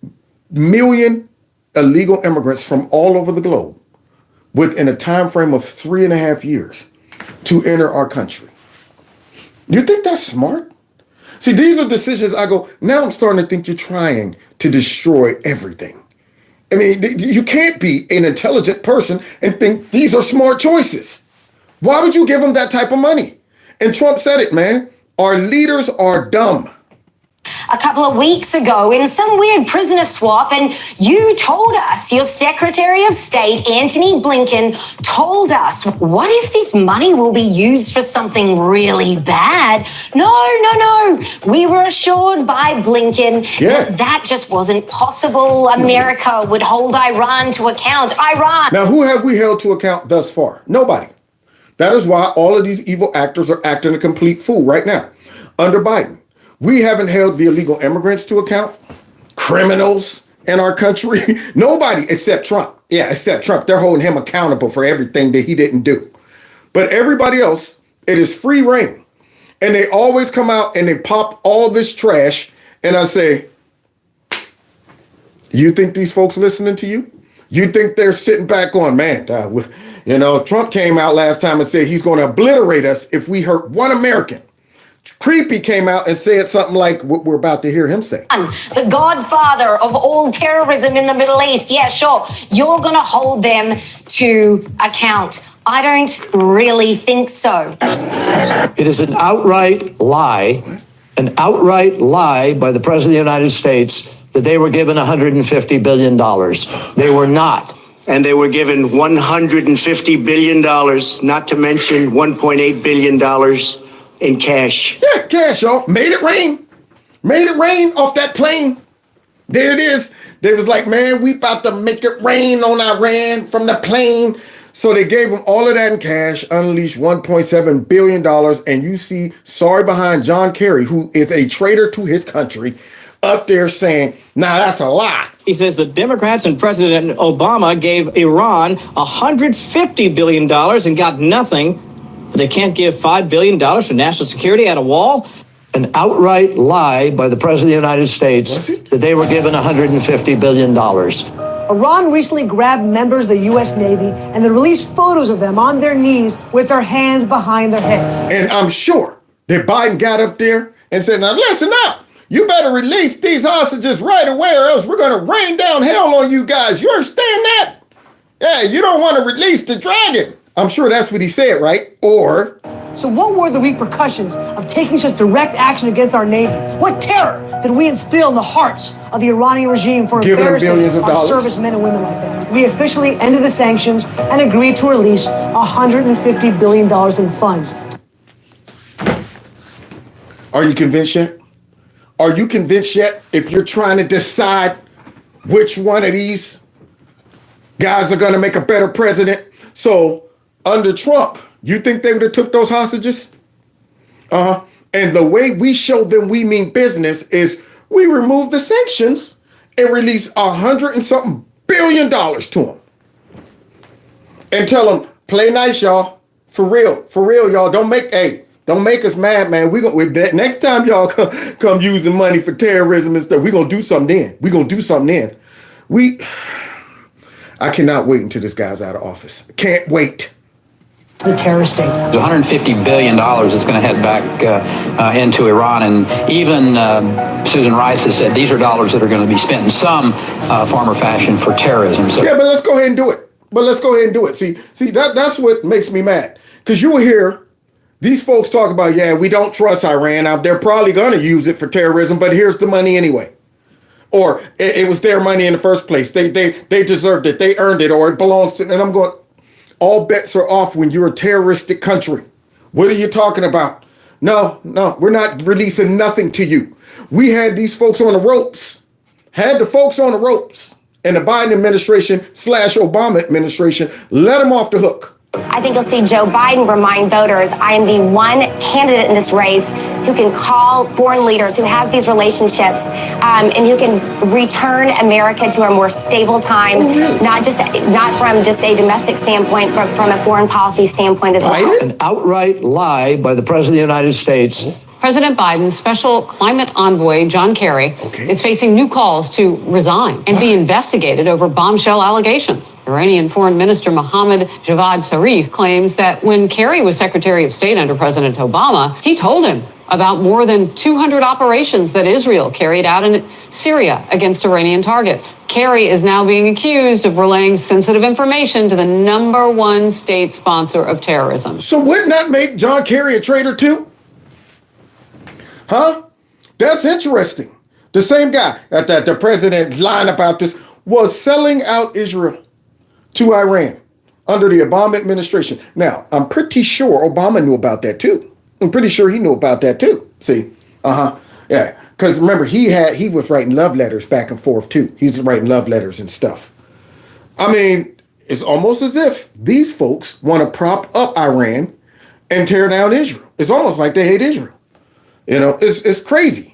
million illegal immigrants from all over the globe within a time frame of 3.5 years to enter our country. You think that's smart? See, these are decisions I go, now I'm starting to think you're trying to destroy everything. I mean, you can't be an intelligent person and think these are smart choices. Why would you give them that type of money? And Trump said it, man. Our leaders are dumb. A couple of weeks ago in some weird prisoner swap, and you told us, your Secretary of State, Antony Blinken, told us, what if this money will be used for something really bad? No. We were assured by Blinken that that just wasn't possible. America would hold Iran to account. Iran. Now, who have we held to account thus far? Nobody. That is why all of these evil actors are acting a complete fool right now. Under Biden, we haven't held the illegal immigrants to account, criminals in our country. Nobody except Trump. Yeah, except Trump. They're holding him accountable for everything that he didn't do. But everybody else, it is free reign. And they always come out and they pop all this trash. And I say, you think these folks listening to you? You think they're sitting back going, man, Trump came out last time and said he's going to obliterate us if we hurt one American. Creepy came out and said something like what we're about to hear him say. The godfather of all terrorism in the Middle East. Yeah, sure. You're going to hold them to account. I don't really think so. It is an outright lie by the President of the United States that they were given $150 billion. They were not. And they were given $150 billion, not to mention $1.8 billion in cash. Yeah, cash, y'all. Made it rain. Made it rain off that plane. There it is. They was like, man, we about to make it rain on Iran from the plane. So they gave them all of that in cash, unleashed $1.7 billion. And you see, sorry behind John Kerry, who is a traitor to his country, up there saying, nah, that's a lie. He says the Democrats and President Obama gave Iran $150 billion and got nothing. But they can't give $5 billion for national security at a wall? An outright lie by the President of the United States that they were given $150 billion. Iran recently grabbed members of the U.S. Navy and they released photos of them on their knees with their hands behind their heads. And I'm sure that Biden got up there and said, now listen up. You better release these hostages right away or else we're going to rain down hell on you guys. You understand that? Yeah, you don't want to release the dragon. I'm sure that's what he said, right? Or... So what were the repercussions of taking such direct action against our Navy? What terror did we instill in the hearts of the Iranian regime for embarrassing our servicemen and women like that? We officially ended the sanctions and agreed to release $150 billion in funds. Are you convinced yet? Are you convinced yet if you're trying to decide which one of these guys are going to make a better president? So under Trump, you think they would have took those hostages? And the way we show them we mean business is we remove the sanctions and release $100 and something billion to them. And tell them, play nice, y'all. For real, y'all. Don't make us mad, man. Next time y'all come using money for terrorism and stuff, we're going to do something then. I cannot wait until this guy's out of office. Can't wait. The terrorist state. $150 billion is going to head back into Iran. And even Susan Rice has said these are dollars that are going to be spent in some form or fashion for terrorism. So. Yeah, but let's go ahead and do it. See, that's what makes me mad. Because you will hear these folks talk about, yeah, we don't trust Iran. They're probably going to use it for terrorism, but here's the money anyway. Or it was their money in the first place. They deserved it. They earned it, or it belongs to. And I'm going, all bets are off when you're a terroristic country. What are you talking about? No, we're not releasing nothing to you. We had these folks on the ropes. And the Biden administration / Obama administration let them off the hook. I think you'll see Joe Biden remind voters, I am the one candidate in this race who can call foreign leaders, who has these relationships, and who can return America to a more stable time, not from just a domestic standpoint, but from a foreign policy standpoint as well. An outright lie by the President of the United States. President Biden's special climate envoy, John Kerry, is facing new calls to resign and be investigated over bombshell allegations. Iranian Foreign Minister Mohammad Javad Zarif claims that when Kerry was Secretary of State under President Obama, he told him about more than 200 operations that Israel carried out in Syria against Iranian targets. Kerry is now being accused of relaying sensitive information to the #1 state sponsor of terrorism. So wouldn't that make John Kerry a traitor too? Huh? That's interesting. The same guy that the president lying about this was selling out Israel to Iran under the Obama administration. Now, I'm pretty sure Obama knew about that too. I'm pretty sure he knew about that too. See? Yeah. Because remember, he was writing love letters back and forth too. He's writing love letters and stuff. I mean, it's almost as if these folks want to prop up Iran and tear down Israel. It's almost like they hate Israel. You know, it's crazy.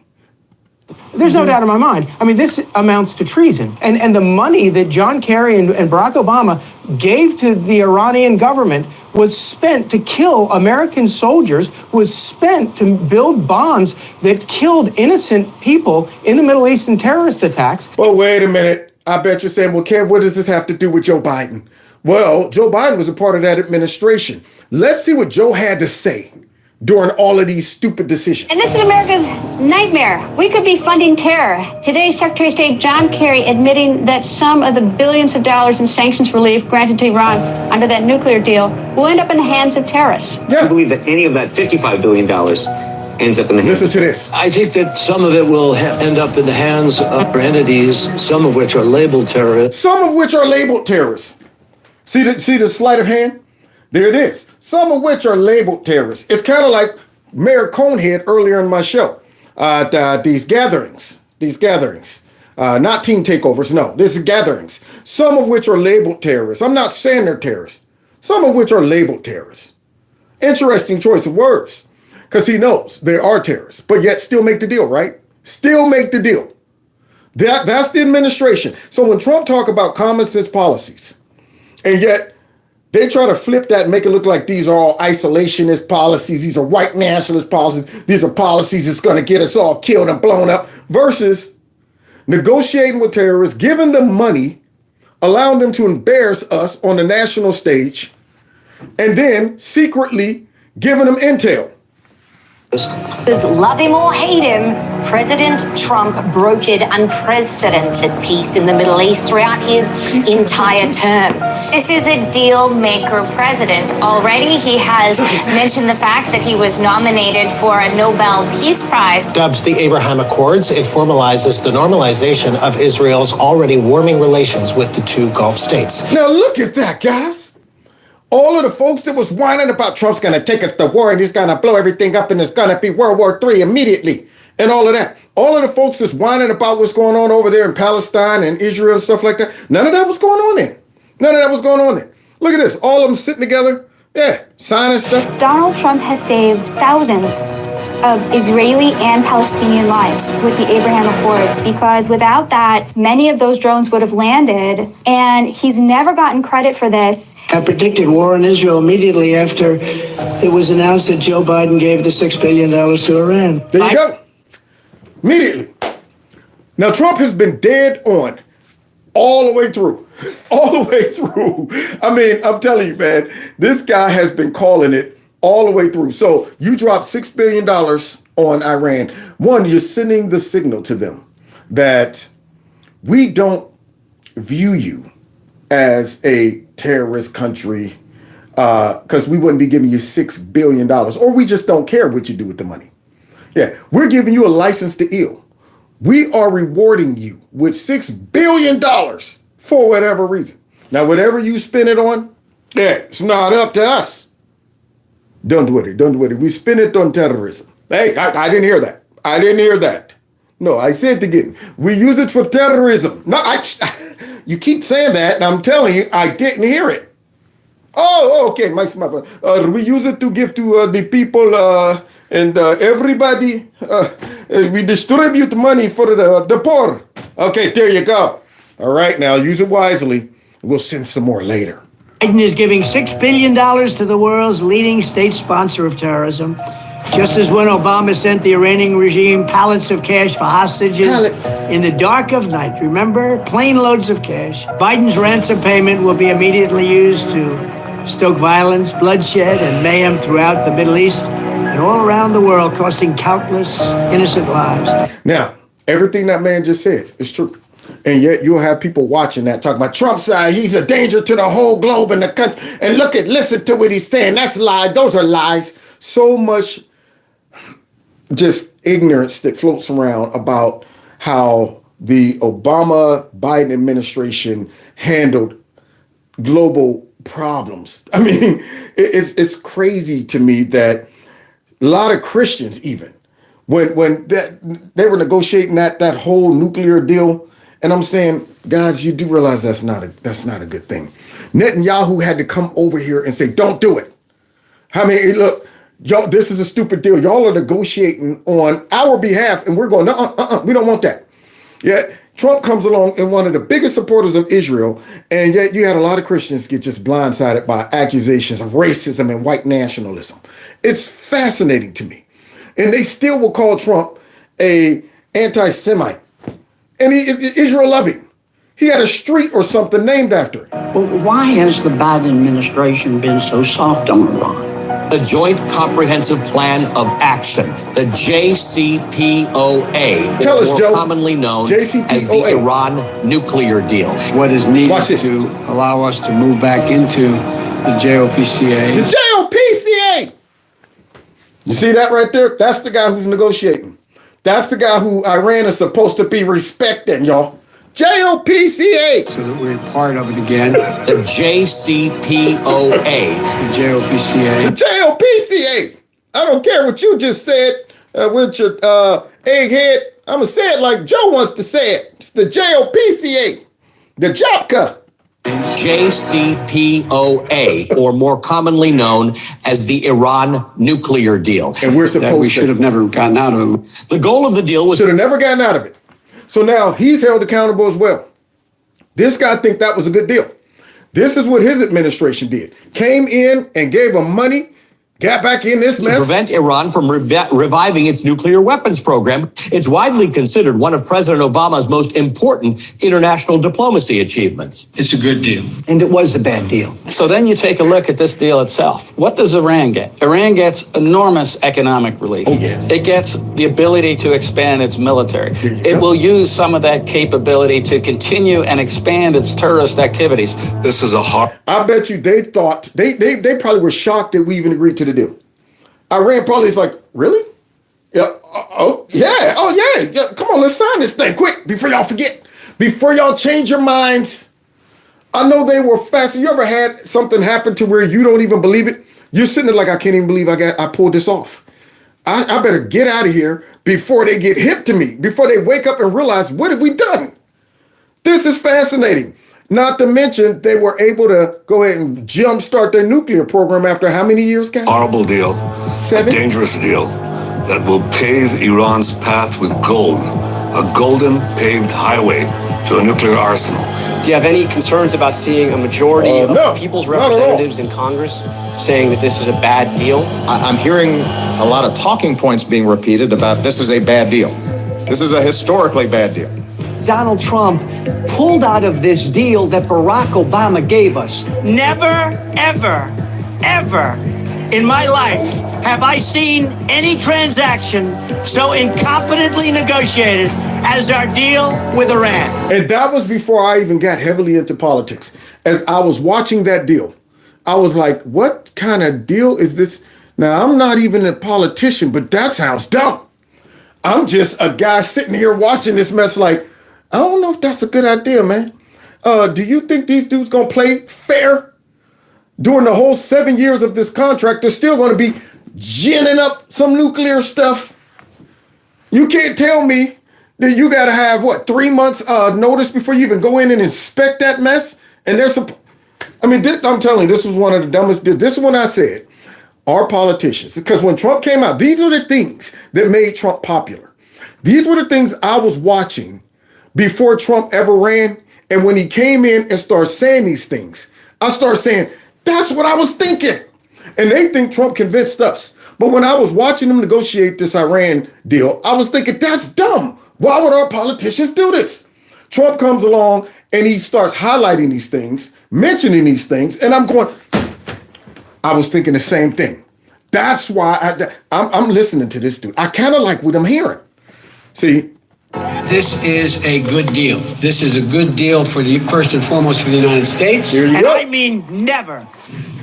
There's no doubt in my mind. I mean, this amounts to treason. And the money that John Kerry and Barack Obama gave to the Iranian government was spent to kill American soldiers, was spent to build bombs that killed innocent people in the Middle Eastern terrorist attacks. Well, wait a minute. I bet you're saying, well, Kev, what does this have to do with Joe Biden? Well, Joe Biden was a part of that administration. Let's see what Joe had to say during all of these stupid decisions. And this is America's nightmare. We could be funding terror. Today, Secretary of State John Kerry admitting that some of the billions of dollars in sanctions relief granted to Iran under that nuclear deal will end up in the hands of terrorists. I believe that any of that $55 billion ends up in the hands. Listen to this. I think that some of it will end up in the hands of entities, some of which are labeled terrorists. Some of which are labeled terrorists. See the sleight of hand? There it is. Some of which are labeled terrorists. It's kind of like Mayor Conehead earlier in my show. These gatherings, not team takeovers, no, this is gatherings. Some of which are labeled terrorists. I'm not saying they're terrorists. Some of which are labeled terrorists. Interesting choice of words. Because he knows they are terrorists, but yet still make the deal, right? Still make the deal. That's the administration. So when Trump talk about common sense policies, and yet they try to flip that and make it look like these are all isolationist policies. These are white nationalist policies. These are policies that's going to get us all killed and blown up. Versus negotiating with terrorists, giving them money, allowing them to embarrass us on the national stage, and then secretly giving them intel. Love him or hate him, President Trump brokered unprecedented peace in the Middle East throughout his entire term. This is a deal-maker president. Already he has mentioned the fact that he was nominated for a Nobel Peace Prize. Dubs the Abraham Accords, it formalizes the normalization of Israel's already warming relations with the two Gulf states. Now look at that, guys. All of the folks that was whining about Trump's going to take us to war and he's going to blow everything up and it's going to be World War III immediately and all of that. All of the folks that's whining about what's going on over there in Palestine and Israel and stuff like that, none of that was going on there. None of that was going on there. Look at this. All of them sitting together, signing stuff. Donald Trump has saved thousands of Israeli and Palestinian lives with the Abraham Accords, because without that, many of those drones would have landed, and he's never gotten credit for this. I predicted war in Israel immediately after it was announced that Joe Biden gave the $6 billion to Iran. There you go. Immediately. Now, Trump has been dead on all the way through. All the way through. I mean, I'm telling you, man, this guy has been calling it all the way through. So you dropped $6 billion on Iran. One, you're sending the signal to them that we don't view you as a terrorist country because we wouldn't be giving you $6 billion, or we just don't care what you do with the money. Yeah, we're giving you a license to ill. We are rewarding you with $6 billion for whatever reason. Now, whatever you spend it on, it's not up to us. Don't worry. We spend it on terrorism. Hey, I didn't hear that. No, I said it again. We use it for terrorism. No, you keep saying that, and I'm telling you, I didn't hear it. Oh, okay, my we use it to give to the people and everybody. We distribute money for the poor. Okay, there you go. All right, now use it wisely. We'll send some more later. Biden is giving $6 billion to the world's leading state sponsor of terrorism, just as when Obama sent the Iranian regime pallets of cash for hostages in the dark of night. Remember? Plane loads of cash. Biden's ransom payment will be immediately used to stoke violence, bloodshed, and mayhem throughout the Middle East and all around the world, costing countless innocent lives. Now, everything that man just said is true. And yet you'll have people watching that talking about Trump's side. He's a danger to the whole globe and the country. And listen to what he's saying. That's lies. Those are lies. So much just ignorance that floats around about how the Obama-Biden administration handled global problems. I mean, it's crazy to me that a lot of Christians, even when they were negotiating that whole nuclear deal, and I'm saying, guys, you do realize that's not a good thing. Netanyahu had to come over here and say, don't do it. I mean, look, y'all, this is a stupid deal. Y'all are negotiating on our behalf, and we're going, we don't want that. Yet Trump comes along and one of the biggest supporters of Israel, and yet you had a lot of Christians get just blindsided by accusations of racism and white nationalism. It's fascinating to me. And they still will call Trump a anti-Semite. And Israel loving. He had a street or something named after him. Well, why has the Biden administration been so soft on Iran? The Joint Comprehensive Plan of Action, the JCPOA, Tell us, more Joe. commonly known JCPOA. as the Iran nuclear deal. What is needed to allow us to move back into the JOPCA. The JOPCA! You see that right there? That's the guy who's negotiating. That's the guy who Iran is supposed to be respecting, y'all. JOPCA. So that we're part of it again. The JCPOA. The JOPCA. The JOPCA. I don't care what you just said with your egghead. I'm going to say it like Joe wants to say it. It's the JOPCA. The JOPCA. JCPOA, or more commonly known as the Iran nuclear deal. And we're supposed we should have never gotten out of it. The goal of the deal was... Should have never gotten out of it. So now he's held accountable as well. This guy think that was a good deal. This is what his administration did. Came in and gave him money, got back in this mess. To prevent Iran from reviving its nuclear weapons program. It's widely considered one of President Obama's most important international diplomacy achievements. It's a good deal. And it was a bad deal. So then you take a look at this deal itself. What does Iran get? Iran gets enormous economic relief. Oh, yes. It gets the ability to expand its military. It will use some of that capability to continue and expand its terrorist activities. This is a hard... I bet you they thought, they probably were shocked that we even agreed to the deal. Iran probably is like, really? Yeah. Oh yeah. Come on, let's sign this thing quick before y'all forget. Before y'all change your minds. I know they were fast. You ever had something happen to where you don't even believe it? You're sitting there like, I can't even believe I pulled this off. I better get out of here before they get hip to me, before they wake up and realize, what have we done? This is fascinating. Not to mention, they were able to go ahead and jumpstart their nuclear program after how many years, guys? Horrible deal. 7? A dangerous deal that will pave Iran's path with gold. A golden paved highway to a nuclear arsenal. Do you have any concerns about seeing a majority of people's representatives in Congress saying that this is a bad deal? I'm hearing a lot of talking points being repeated about this is a bad deal. This is a historically bad deal. Donald Trump pulled out of this deal that Barack Obama gave us. Never, ever, ever in my life have I seen any transaction so incompetently negotiated as our deal with Iran. And that was before I even got heavily into politics. As I was watching that deal, I was like, what kind of deal is this? Now, I'm not even a politician, but that sounds dumb. I'm just a guy sitting here watching this mess like, I don't know if that's a good idea, man. Do you think these dudes gonna play fair? During the whole 7 years of this contract, they're still gonna be ginning up some nuclear stuff. You can't tell me that you gotta have, 3 months notice before you even go in and inspect that mess? And there's some, I'm telling you, this was one of the dumbest, this is when I said, our politicians, because when Trump came out, these are the things that made Trump popular. These were the things I was watching before Trump ever ran. And when he came in and started saying these things, I started saying, that's what I was thinking. And they think Trump convinced us. But when I was watching them negotiate this Iran deal, I was thinking, that's dumb. Why would our politicians do this? Trump comes along and he starts highlighting these things, mentioning these things. And I'm going, I was thinking the same thing. That's why I'm listening to this dude. I kind of like what I'm hearing. See? This is a good deal. This is a good deal for first and foremost for the United States. And I mean never.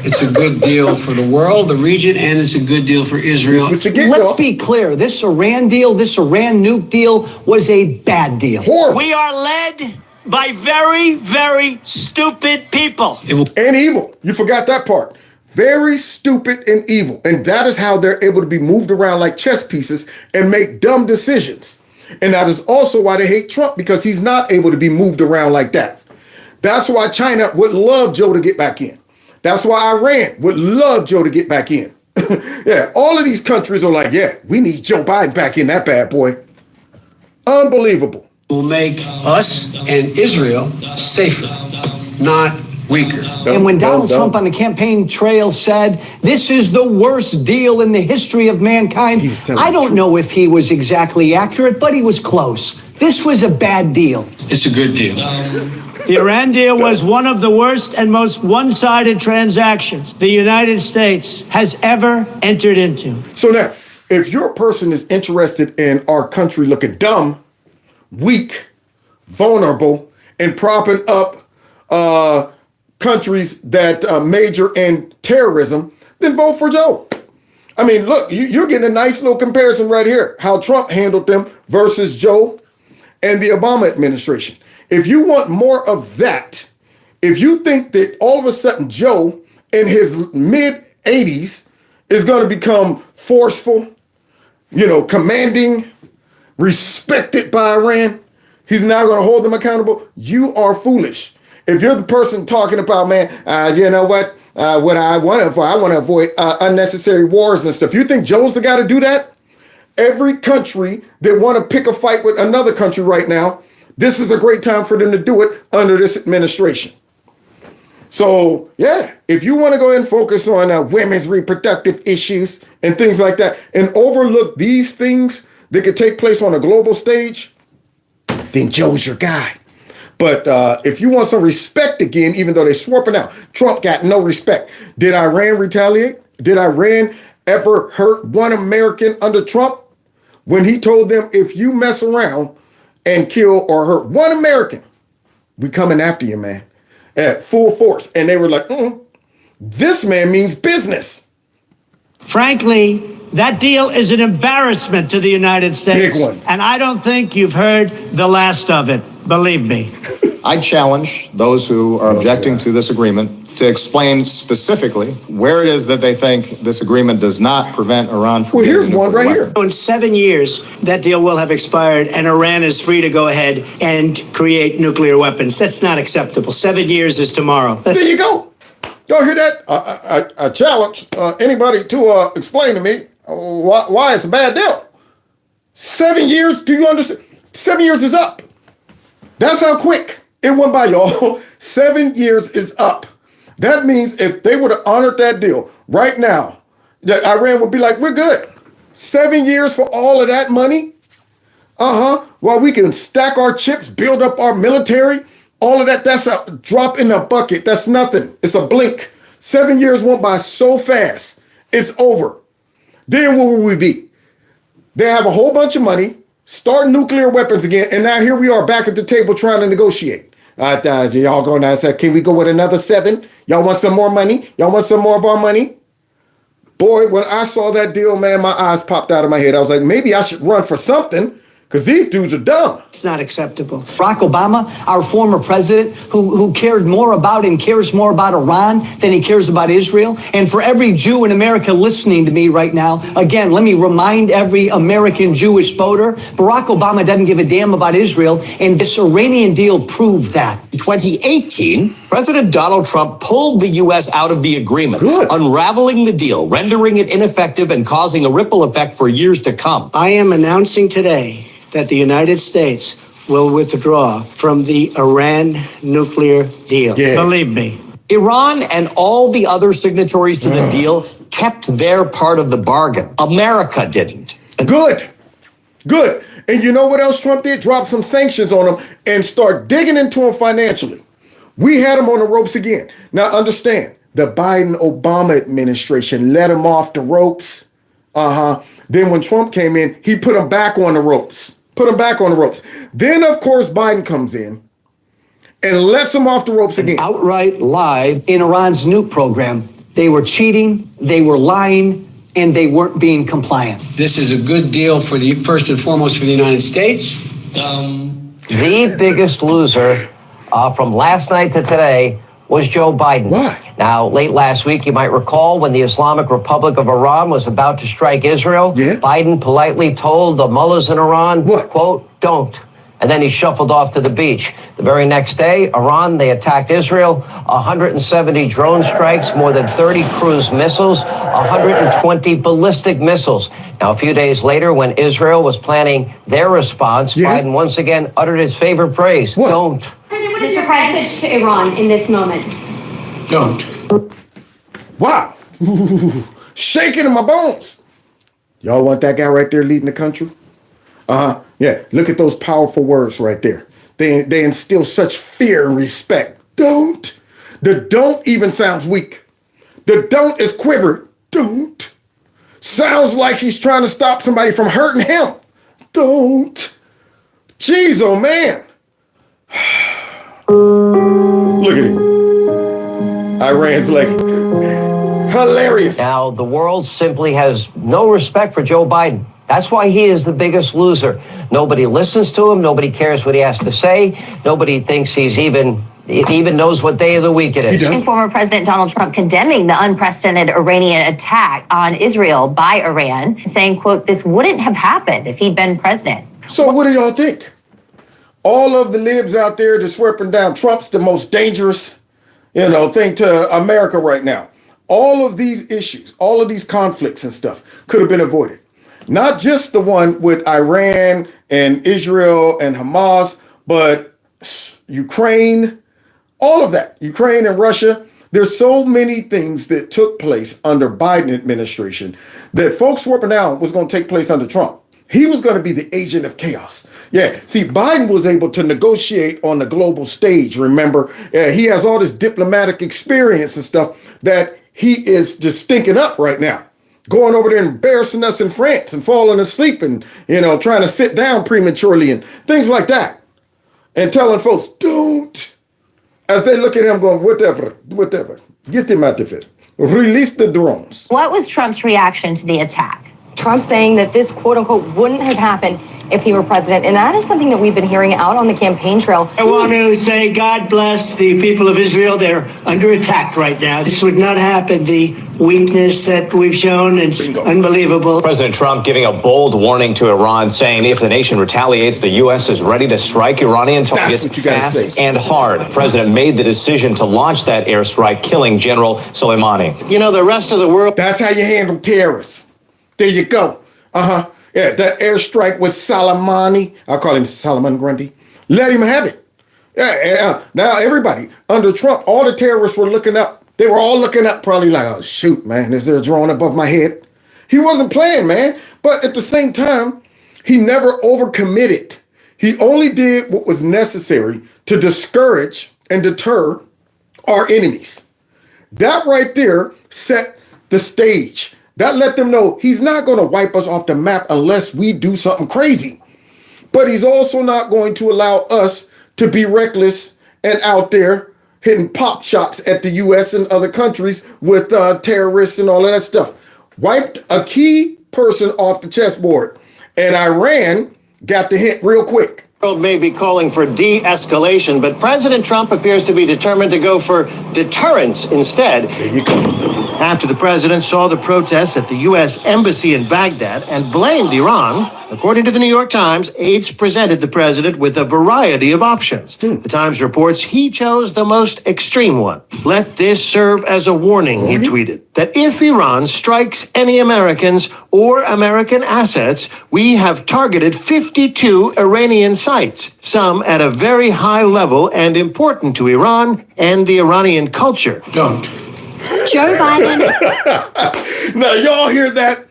It's a good deal for the world, the region, and it's a good deal for Israel. Let's be clear. This Iran deal, this Iran nuke deal was a bad deal. We are led by very, very stupid people. And evil. You forgot that part. Very stupid and evil. And that is how they're able to be moved around like chess pieces and make dumb decisions. And that is also why they hate Trump, because he's not able to be moved around like that. That's why China would love Joe to get back in. That's why Iran would love Joe to get back in. Yeah, all of these countries are like, yeah, we need Joe Biden back in that bad boy. Unbelievable. Will make us and Israel safer, not weaker. And when Donald Trump on the campaign trail said, this is the worst deal in the history of mankind, I don't know if he was exactly accurate, but he was close. This was a bad deal. It's a good deal. The Iran deal was one of the worst and most one-sided transactions the United States has ever entered into. So now, if your person is interested in our country looking dumb, weak, vulnerable, and propping up countries that major in terrorism, then vote for Joe. I mean, look, you're getting a nice little comparison right here, how Trump handled them versus Joe and the Obama administration. If you want more of that, if you think that all of a sudden Joe in his mid-80s is going to become forceful, commanding, respected by Iran, he's now going to hold them accountable, you are foolish. If you're the person talking about, man, you know what I want to avoid unnecessary wars and stuff. You think Joe's the guy to do that? Every country that want to pick a fight with another country right now, this is a great time for them to do it under this administration. So, yeah, if you want to go ahead and focus on women's reproductive issues and things like that and overlook these things that could take place on a global stage, then Joe's your guy. But if you want some respect again, even though they're swapping out, Trump got no respect. Did Iran retaliate? Did Iran ever hurt one American under Trump? When he told them, if you mess around and kill or hurt one American, we coming after you, man, at full force. And they were like, this man means business. Frankly, that deal is an embarrassment to the United States. Big one. And I don't think you've heard the last of it. Believe me. I challenge those who are objecting to this agreement to explain specifically where it is that they think this agreement does not prevent Iran from getting here's one right weapon. here. In 7 years, that deal will have expired and Iran is free to go ahead and create nuclear weapons. That's not acceptable. 7 years is tomorrow. There you go. Y'all hear that? I challenge anybody to explain to me why it's a bad deal. 7 years, do you understand? 7 years is up. That's how quick it went by, y'all. 7 years is up. That means if they would have honored that deal right now, that Iran would be like, we're good. 7 years for all of that money? While we can stack our chips, build up our military, all of that, that's a drop in the bucket. That's nothing. It's a blink. 7 years went by so fast. It's over. Then where will we be? They have a whole bunch of money, start nuclear weapons again, and now here we are back at the table trying to negotiate. Y'all going down and say, can we go with another 7? Y'all want some more money? Y'all want some more of our money? Boy, when I saw that deal, man, my eyes popped out of my head. I was like, maybe I should run for something, because these dudes are dumb. It's not acceptable. Barack Obama, our former president, who cared more about and cares more about Iran than he cares about Israel. And for every Jew in America listening to me right now, again, let me remind every American Jewish voter, Barack Obama doesn't give a damn about Israel, and this Iranian deal proved that. In 2018, President Donald Trump pulled the U.S. out of the agreement, unraveling the deal, rendering it ineffective, and causing a ripple effect for years to come. I am announcing today that the United States will withdraw from the Iran nuclear deal. Believe me. Iran and all the other signatories to the deal kept their part of the bargain. America didn't. Good. And you know what else Trump did? Drop some sanctions on them and start digging into them financially. We had them on the ropes again. Now understand, the Biden-Obama administration let him off the ropes. Then when Trump came in, he put him back on the ropes. Then, of course, Biden comes in and lets him off the ropes again. Outright lie in Iran's nuke program. They were cheating, they were lying, and they weren't being compliant. This is a good deal for the first and foremost for the United States. The biggest loser from last night to today was Joe Biden. Why? Now, late last week, you might recall when the Islamic Republic of Iran was about to strike Israel, Biden politely told the mullahs in Iran, quote, don't. And then he shuffled off to the beach. The very next day, Iran, they attacked Israel, 170 drone strikes, more than 30 cruise missiles, 120 ballistic missiles. Now, a few days later, when Israel was planning their response, Biden once again uttered his favorite phrase, don't. Mr. President, to Iran in this moment. Don't. Wow. Shaking in my bones. Y'all want that guy right there leading the country? Yeah, look at those powerful words right there. They instill such fear and respect. Don't. The don't even sounds weak. The don't is quivered. Don't. Sounds like he's trying to stop somebody from hurting him. Don't. Jeez, oh man. Look at him. Iran's like hilarious. Now, the world simply has no respect for Joe Biden. That's why he is the biggest loser. Nobody listens to him. Nobody cares what he has to say. Nobody thinks he even knows what day of the week it is. And former President Donald Trump condemning the unprecedented Iranian attack on Israel by Iran, saying, quote, this wouldn't have happened if he'd been president. So what do y'all think? All of the libs out there just sweeping down Trump's the most dangerous, thing to America right now. All of these issues, all of these conflicts and stuff could have been avoided. Not just the one with Iran and Israel and Hamas, but Ukraine, all of that, Ukraine and Russia. There's so many things that took place under Biden administration that folks swapping out was going to take place under Trump. He was going to be the agent of chaos. Yeah, see, Biden was able to negotiate on the global stage, remember? He has all this diplomatic experience and stuff that he is just stinking up right now. Going over there and embarrassing us in France and falling asleep and, trying to sit down prematurely and things like that. And telling folks, don't. As they look at him going, whatever. Get him out of it. Release the drones. What was Trump's reaction to the attack? Trump saying that this, quote unquote, wouldn't have happened if he were president. And that is something that we've been hearing out on the campaign trail. I want to say God bless the people of Israel. They're under attack right now. This would not happen. The weakness that we've shown is unbelievable. President Trump giving a bold warning to Iran, saying if the nation retaliates, the U.S. is ready to strike Iranian targets fast and hard. The president made the decision to launch that airstrike, killing General Soleimani. The rest of the world. That's how you handle terrorists. There you go. Yeah, that airstrike with Soleimani. I'll call him Solomon Grundy. Let him have it. Yeah. Now everybody under Trump, all the terrorists were looking up. They were all looking up, probably like, oh shoot, man, is there a drone above my head? He wasn't playing, man. But at the same time, he never overcommitted. He only did what was necessary to discourage and deter our enemies. That right there set the stage. That let them know he's not going to wipe us off the map unless we do something crazy. But he's also not going to allow us to be reckless and out there hitting pop shots at the U.S. and other countries with terrorists and all of that stuff. Wiped a key person off the chessboard. And Iran got the hint real quick. The world may be calling for de-escalation, but President Trump appears to be determined to go for deterrence instead. There you go. After the president saw the protests at the U.S. Embassy in Baghdad and blamed Iran, according to the New York Times, aides presented the president with a variety of options. The Times reports he chose the most extreme one. Let this serve as a warning, he tweeted, that if Iran strikes any Americans or American assets, we have targeted 52 Iranian sites, some at a very high level and important to Iran and the Iranian culture. Don't. Joe Biden. Now, y'all hear that?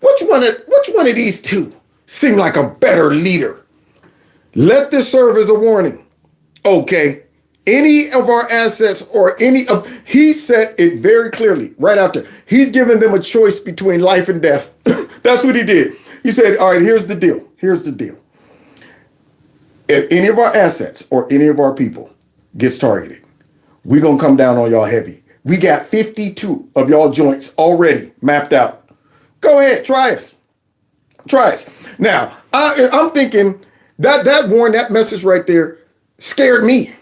Which one of these two seem like a better leader? Let this serve as a warning. Okay, any of our assets or he said it very clearly right out there. He's giving them a choice between life and death. That's what he did. He said, all right, here's the deal. Here's the deal. If any of our assets or any of our people gets targeted, we're going to come down on y'all heavy. We got 52 of y'all joints already mapped out. Go ahead, try us. Try us. Now, I'm thinking that warning, that message right there scared me.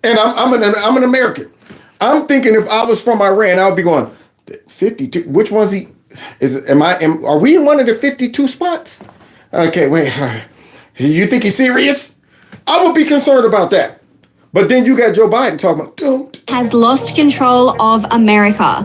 And I'm an American. I'm thinking if I was from Iran, I would be going, 52, which one's he? Are we in one of the 52 spots? Okay, wait. You think he's serious? I would be concerned about that. But then you got Joe Biden talking about, don't. Has lost control of America.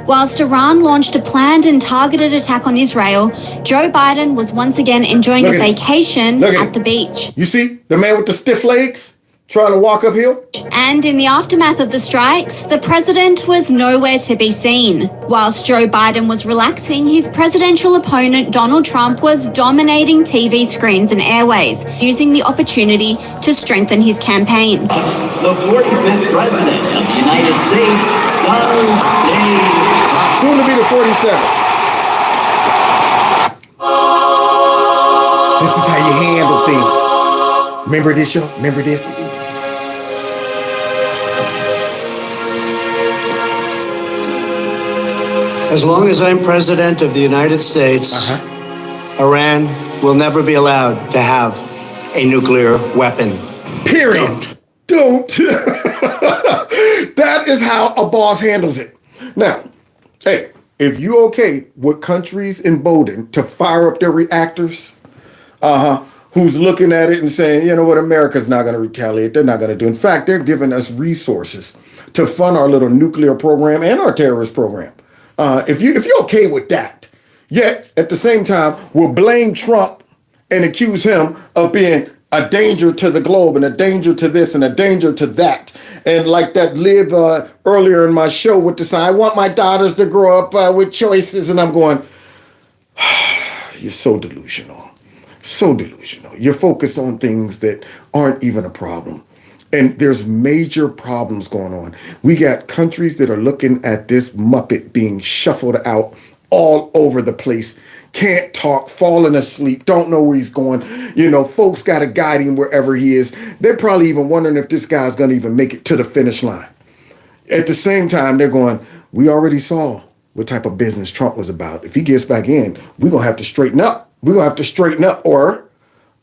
Whilst Iran launched a planned and targeted attack on Israel, Joe Biden was once again enjoying a vacation at the beach. You see the man with the stiff legs trying to walk uphill? And in the aftermath of the strikes, the president was nowhere to be seen. Whilst Joe Biden was relaxing, his presidential opponent Donald Trump was dominating TV screens and airways, using the opportunity to strengthen his campaign. The 45th president of the United States, Donald J. Trump. Soon to be the 47th. This is how you handle things. Remember this, y'all? Remember this? As long as I'm president of the United States, Iran will never be allowed to have a nuclear weapon. Period. Don't. That is how a boss handles it. Now, hey, if you okay with countries emboldened to fire up their reactors, who's looking at it and saying, you know what, America's not going to retaliate. They're not going to do. In fact, they're giving us resources to fund our little nuclear program and our terrorist program. If you're okay with that, yet at the same time, we'll blame Trump and accuse him of being a danger to the globe and a danger to this and a danger to that. And like that Lib earlier in my show with the sign, I want my daughters to grow up with choices. And I'm going, you're so delusional. So delusional. You're focused on things that aren't even a problem. And there's major problems going on. We got countries that are looking at this Muppet being shuffled out all over the place. Can't talk, falling asleep, don't know where he's going. You know, folks got to guide him wherever he is. They're probably even wondering if this guy's going to even make it to the finish line. At the same time, they're going, we already saw what type of business Trump was about. If he gets back in, we're going to have to straighten up. We're going to have to straighten up or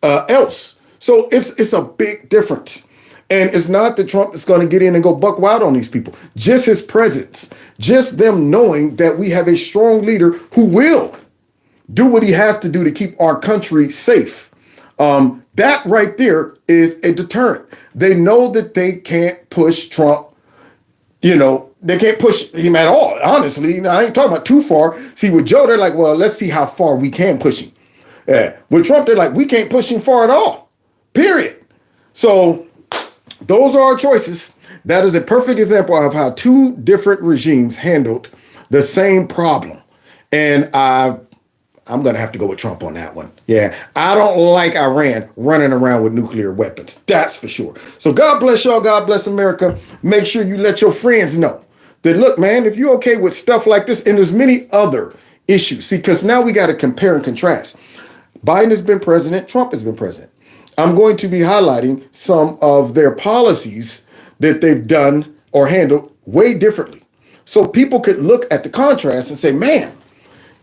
else. So it's a big difference. And it's not that Trump is going to get in and go buck wild on these people. Just his presence, just them knowing that we have a strong leader who will do what he has to do to keep our country safe. That right there is a deterrent. They know that they can't push Trump. You know, they can't push him at all. Honestly, I ain't talking about too far. See, with Joe, they're like, well, let's see how far we can push him. With Trump, they're like, we can't push him far at all. Period. So those are our choices. That is a perfect example of how two different regimes handled the same problem. And I'm going to have to go with Trump on that one. Yeah, I don't like Iran running around with nuclear weapons. That's for sure. So God bless y'all. God bless America. Make sure you let your friends know that, look, man, if you're okay with stuff like this, and there's many other issues. See, because now we got to compare and contrast. Biden has been president. Trump has been president. I'm going to be highlighting some of their policies that they've done or handled way differently. So people could look at the contrast and say, man,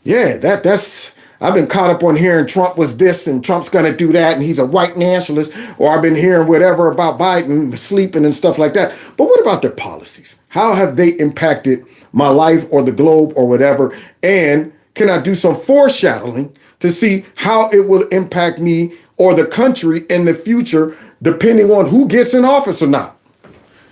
yeah, that's, I've been caught up on hearing Trump was this and Trump's going to do that and he's a white nationalist, or I've been hearing whatever about Biden sleeping and stuff like that. But what about their policies? How have they impacted my life or the globe or whatever? And can I do some foreshadowing to see how it will impact me or the country in the future, depending on who gets in office or not?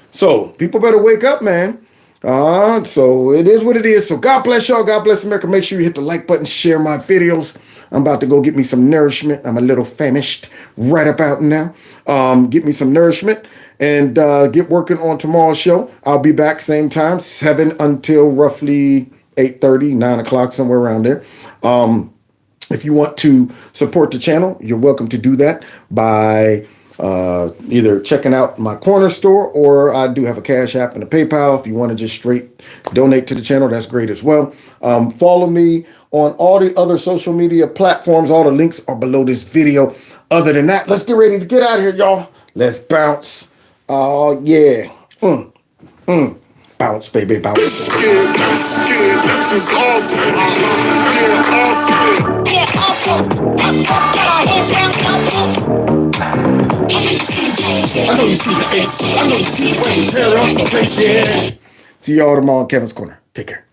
So people better wake up, man. So it is what it is. So God bless y'all. God bless America. Make sure you hit the like button, share my videos. I'm about to go get me some nourishment. I'm a little famished right about now. Get me some nourishment and get working on tomorrow's show. I'll be back same time, 7 until roughly 8:30, 9 o'clock, somewhere around there. If you want to support the channel, you're welcome to do that by either checking out my corner store, or I do have a Cash App and a PayPal. If you want to just straight donate to the channel, that's great as well. Follow me on all the other social media platforms. All the links are below this video. Other than that, let's get ready to get out of here, y'all. Let's bounce. Oh, yeah. Bounce, baby, bounce. This is awesome. Yeah, awesome. Yeah, awesome. I know you see the 8. I know you see the 8. See y'all tomorrow on Kevin's Corner. Take care.